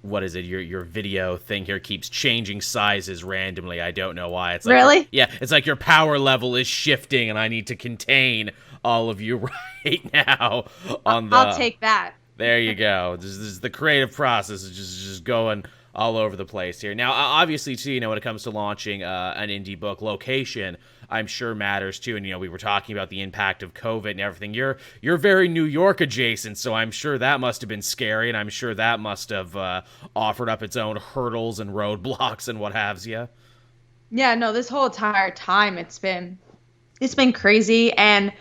your video thing here keeps changing sizes randomly. I don't know why. It's like really? It's like your power level is shifting and I need to contain all of you right now I'll take that. There you go. This is the creative process is just going all over the place here. Now, obviously, too, when it comes to launching an indie book, location, I'm sure matters too. And we were talking about the impact of COVID and everything. You're very New York adjacent, so I'm sure that must have been scary, and I'm sure that must have offered up its own hurdles and roadblocks and what have you. Yeah, no, this whole entire time it's been crazy, and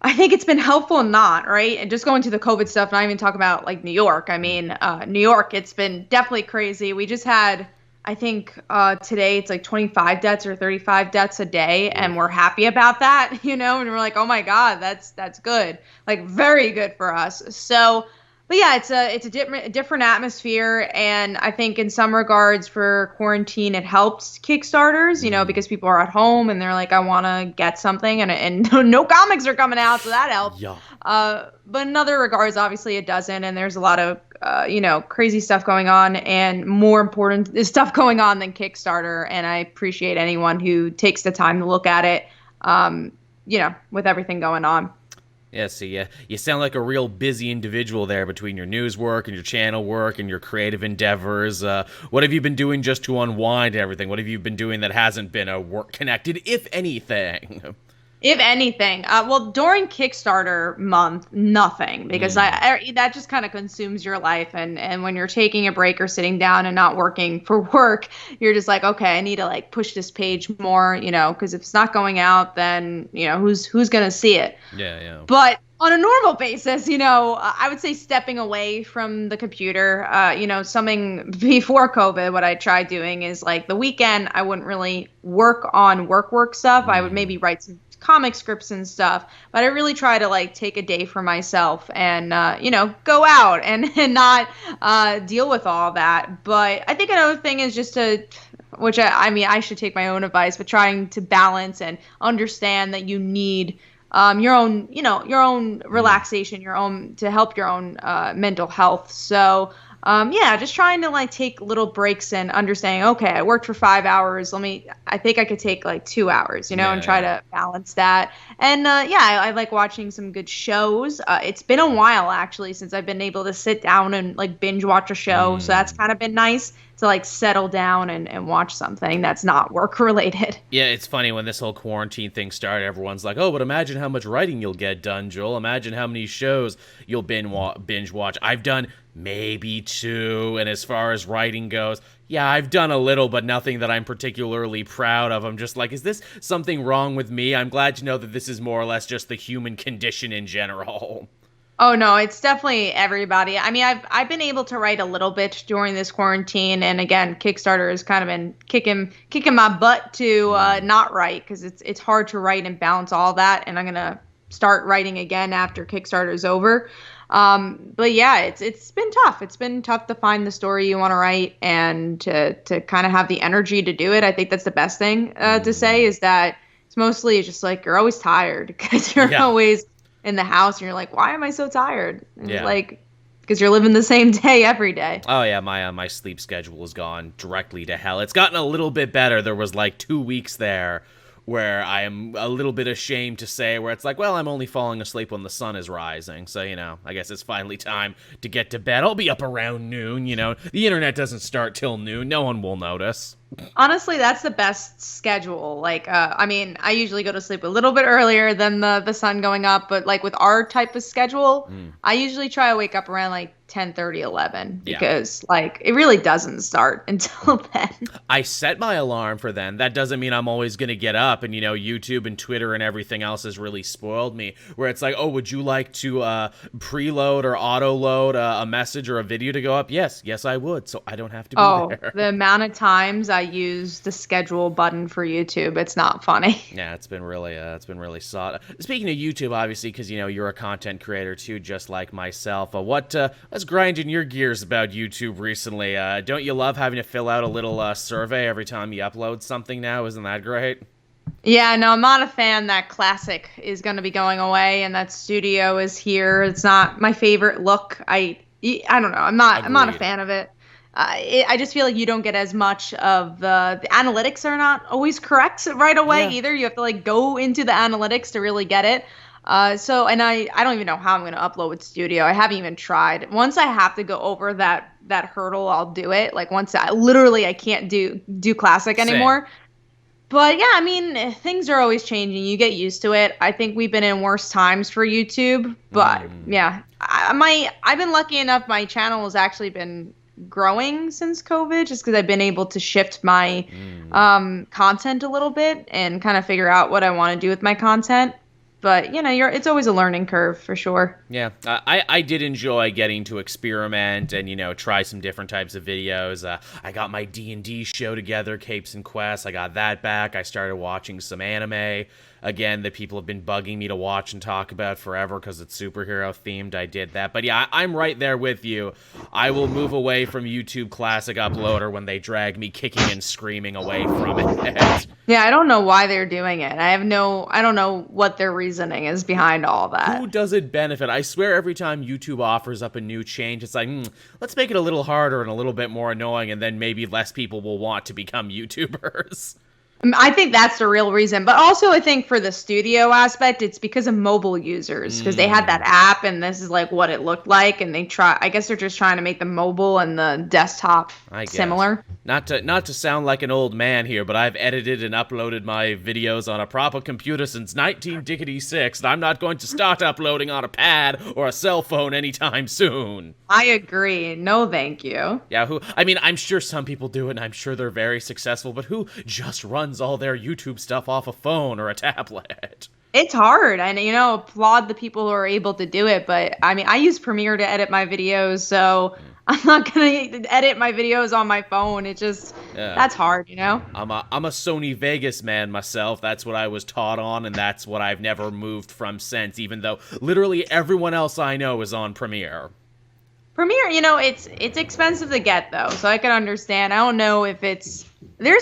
I think it's been helpful not, right? And just going to the COVID stuff, not even talk about New York. I mean, New York, it's been definitely crazy. We just had, I think today it's 25 deaths or 35 deaths a day, and we're happy about that, and we're like, oh my God, that's good, very good for us. So, but yeah, it's a different atmosphere, and I think in some regards for quarantine it helps Kickstarters, because people are at home and they're like, I want to get something, and no comics are coming out, so that helps. Yeah. But in other regards, obviously it doesn't, and there's a lot of crazy stuff going on, and more important stuff going on than Kickstarter. And I appreciate anyone who takes the time to look at it, with everything going on. Yeah, see, you sound like a real busy individual there between your news work and your channel work and your creative endeavors. What have you been doing just to unwind and everything? What have you been doing that hasn't been work connected, if anything? If anything, well, during Kickstarter month, nothing, because that just kind of consumes your life. And when you're taking a break or sitting down and not working for work, you're just like, okay, I need to like push this page more, because if it's not going out, then, who's going to see it? Yeah. But on a normal basis, I would say stepping away from the computer, something before COVID, what I tried doing is like the weekend, I wouldn't really work on work stuff. I would maybe write some comic scripts and stuff, but I really try to like take a day for myself and go out and not deal with all that. But I think another thing is just which I should take my own advice, but trying to balance and understand that you need your own relaxation, your own to help your own mental health. So just trying to like take little breaks and understanding, okay, I worked for 5 hours. I think I could take like 2 hours, and try to balance that. And I like watching some good shows. It's been a while actually since I've been able to sit down and like binge watch a show. So that's kind of been nice to like settle down and watch something that's not work related. Yeah, it's funny when this whole quarantine thing started, everyone's like, oh, but imagine how much writing you'll get done, Joel. Imagine how many shows you'll binge watch. I've done maybe 2, and as far as writing goes, yeah, I've done a little, but nothing that I'm particularly proud of. I'm just like, is this something wrong with me? I'm glad to know that this is more or less just the human condition in general. Oh no, it's definitely everybody. I mean, I've been able to write a little bit during this quarantine, and again, Kickstarter has kind of been kicking my butt to not write, because it's hard to write and balance all that. And I'm gonna start writing again after Kickstarter is over. But yeah, it's been tough. It's been tough to find the story you want to write and to kind of have the energy to do it. I think that's the best thing to say, is that it's mostly just like you're always tired because you're always in the house and you're like, why am I so tired? And it's like, because you're living the same day every day. Oh yeah, my sleep schedule has gone directly to hell. It's gotten a little bit better. There was like 2 weeks there where I am a little bit ashamed to say, where it's like, well, I'm only falling asleep when the sun is rising. So, I guess it's finally time to get to bed. I'll be up around noon, The internet doesn't start till noon. No one will notice. Honestly, that's the best schedule. Like, I usually go to sleep a little bit earlier than the sun going up, but like with our type of schedule, I usually try to wake up around like 10:30, 11, because like it really doesn't start until then. I set my alarm for then. That doesn't mean I'm always going to get up, and YouTube and Twitter and everything else has really spoiled me, where it's like, oh, would you like to preload or auto load a message or a video to go up? Yes, I would, so I don't have to be there. The amount of times I use the schedule button for YouTube, it's not funny. Yeah, it's been really solid. Speaking of YouTube, obviously, because you're a content creator too, just like myself. What's grinding your gears about YouTube recently? Don't you love having to fill out a little survey every time you upload something now? Isn't that great? Yeah, no, I'm not a fan that Classic is going to be going away and that Studio is here. It's not my favorite look. I don't know. I'm not a fan of it. I just feel like you don't get as much of the analytics are not always correct right away either. You have to like go into the analytics to really get it. And I don't even know how I'm going to upload with Studio. I haven't even tried. Once I have to go over that hurdle, I'll do it. Like once I can't do Classic anymore. Same. But yeah, things are always changing. You get used to it. I think we've been in worse times for YouTube, but yeah, I've been lucky enough. My channel has actually been growing since COVID, just because I've been able to shift my content a little bit and kind of figure out what I want to do with my content. But it's always a learning curve for sure. Yeah, I did enjoy getting to experiment and try some different types of videos. I got my D&D show together, Capes and Quests. I got that back. I started watching some anime. again, that people have been bugging me to watch and talk about forever because it's superhero themed. I did that. But yeah, I'm right there with you. I will move away from YouTube Classic Uploader when they drag me kicking and screaming away from it. Yeah, I don't know why they're doing it. I don't know what their reasoning is behind all that. Who does it benefit? I swear every time YouTube offers up a new change, it's like, let's make it a little harder and a little bit more annoying, and then maybe less people will want to become YouTubers. I think that's the real reason. But also I think for the studio aspect, it's because of mobile users, because they had that app and this is like what it looked like, and I guess they're just trying to make the mobile and the desktop similar. Not to sound like an old man here, but I've edited and uploaded my videos on a proper computer since 1966, and I'm not going to start uploading on a pad or a cell phone anytime soon. I agree. No, thank you. Yeah, I'm sure some people do it, and I'm sure they're very successful, but who just runs all their YouTube stuff off a phone or a tablet? It's hard, and applaud the people who are able to do it, but I use Premiere to edit my videos, so I'm not gonna edit my videos on my phone. It just that's hard, I'm a Sony Vegas man myself. That's what I was taught on, and that's what I've never moved from since, even though literally everyone else I know is on Premiere. Premiere, it's expensive to get though, so I can understand. I don't know if there's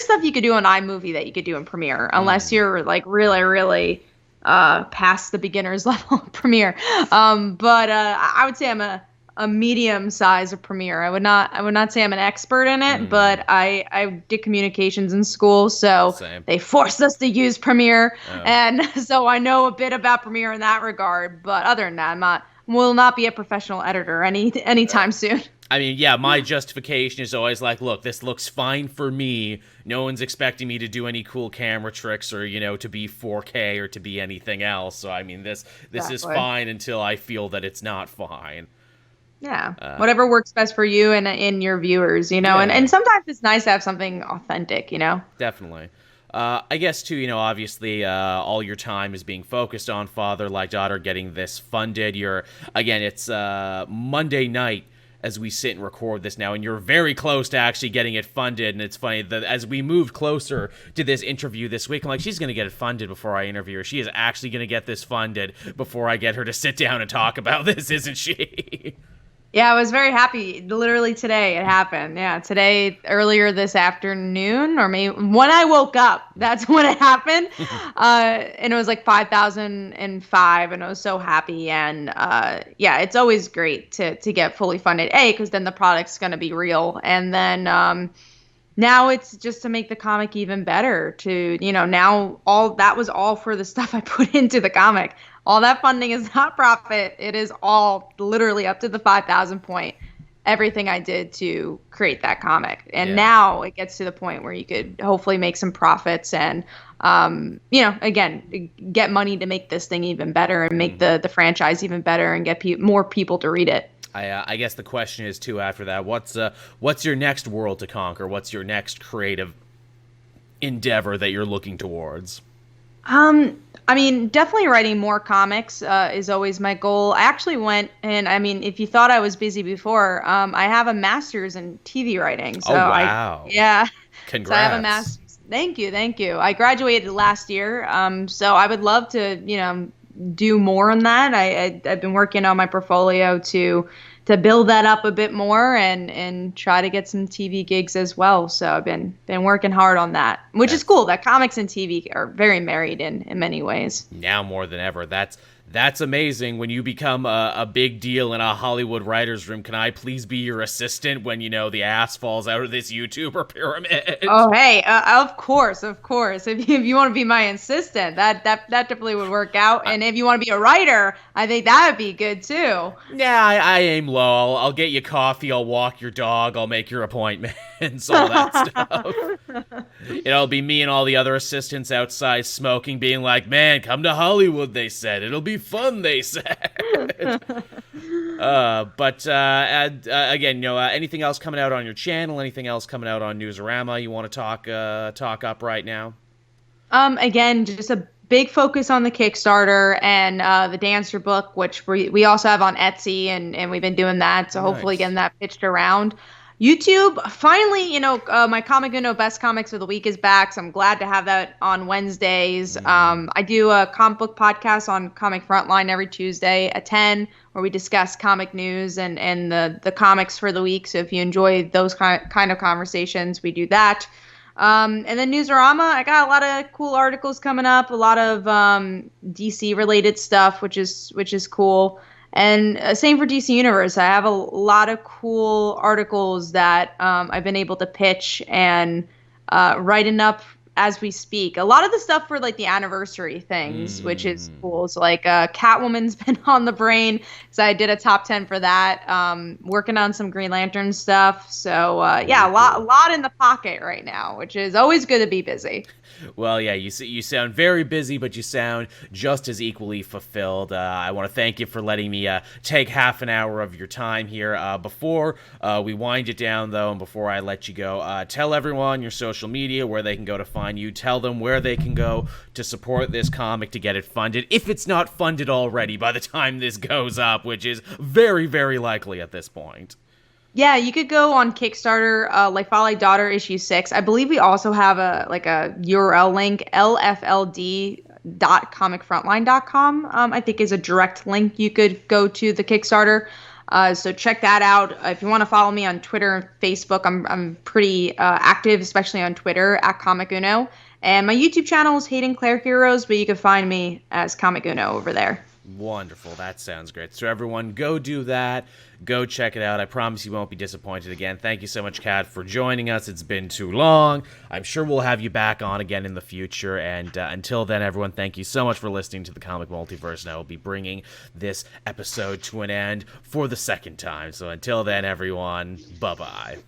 stuff you could do on iMovie that you could do in Premiere, unless you're like really, really past the beginner's level of Premiere. But I would say I'm a medium size of Premiere. I would not say I'm an expert in it, but I did communications in school, so they forced us to use Premiere, and so I know a bit about Premiere in that regard. But other than that, will not be a professional editor anytime soon. My justification is always like, look, this looks fine for me. No one's expecting me to do any cool camera tricks or, to be 4K or to be anything else. So, this is fine until I feel that it's not fine. Yeah. Whatever works best for you and your viewers, and sometimes it's nice to have something authentic, Definitely. I guess, too, obviously all your time is being focused on Father Like Daughter, getting this funded. It's Monday night as we sit and record this now, and you're very close to actually getting it funded. And it's funny that as we moved closer to this interview this week, I'm like, she's going to get it funded before I interview her. She is actually going to get this funded before I get her to sit down and talk about this, isn't she? Yeah, I was very happy. Literally today it happened. Yeah, today, earlier this afternoon, or maybe when I woke up, that's when it happened. And it was like 5,005, and I was so happy. And it's always great to get fully funded, because then the product's going to be real. And then now it's just to make the comic even better. Now all that was all for the stuff I put into the comic. All that funding is not profit. It is all literally up to the 5,000 point. Everything I did to create that comic. And now it gets to the point where you could hopefully make some profits and, again, get money to make this thing even better and make the franchise even better and get more people to read it. I guess the question is, too, after that, what's your next world to conquer? What's your next creative endeavor that you're looking towards? Definitely writing more comics is always my goal. I actually went and, if you thought I was busy before, I have a master's in TV writing. So wow. Congrats. So I have a master's. Thank you. I graduated last year. So I would love to, do more on that. I've been working on my portfolio to build that up a bit more and try to get some TV gigs as well. So I've been working hard on that, which is cool. That comics and TV are very married in many ways. Now more than ever. That's amazing. When you become a big deal in a Hollywood writer's room, can I please be your assistant when, the ass falls out of this YouTuber pyramid? Oh, hey, of course. If you want to be my assistant, that definitely would work out. And if you want to be a writer, I think that would be good too. Yeah, I aim low. I'll get you coffee. I'll walk your dog. I'll make your appointments. All that stuff. It'll be me and all the other assistants outside smoking, being like, man, come to Hollywood, they said. It'll be fun, they said. Again, anything else coming out on your channel? Anything else coming out on Newsarama you want to talk up right now? Again, just a big focus on the Kickstarter and the Dancer book, which we also have on Etsy, and we've been doing that. So hopefully getting that pitched around. YouTube, finally, my Comic Uno Best Comics of the Week is back, so I'm glad to have that on Wednesdays. I do a comic book podcast on Comic Frontline every Tuesday at 10, where we discuss comic news and the comics for the week. So if you enjoy those kind of conversations, we do that. And then Newsarama, I got a lot of cool articles coming up, a lot of DC related stuff, which is cool. And same for DC Universe. I have a lot of cool articles that I've been able to pitch and writing up as we speak. A lot of the stuff for like the anniversary things, which is cool. So like Catwoman's been on the brain. So I did a top 10 for that. Working on some Green Lantern stuff. So yeah, a lot in the pocket right now, which is always good to be busy. Well, yeah, you sound very busy, but you sound just as equally fulfilled. I want to thank you for letting me take half an hour of your time here. Before we wind it down, though, and before I let you go, tell everyone your social media, where they can go to find you. Tell them where they can go to support this comic to get it funded, if it's not funded already by the time this goes up, which is very, very likely at this point. Yeah, you could go on Kickstarter, like Folly Daughter issue 6. I believe we also have a URL link, lfld.comicfrontline.com. I think is a direct link you could go to the Kickstarter. So check that out. If you want to follow me on Twitter and Facebook, I'm pretty active, especially on Twitter at Comic Uno. And my YouTube channel is Hayden Claire Heroes, but you can find me as Comic Uno over there. Wonderful. That sounds great. So everyone, go do that. Go check it out. I promise you won't be disappointed again. Thank you so much, Kat, for joining us. It's been too long. I'm sure we'll have you back on again in the future. And until then, everyone, thank you so much for listening to the Comic Multiverse. And I will be bringing this episode to an end for the second time. So until then, everyone, bye-bye.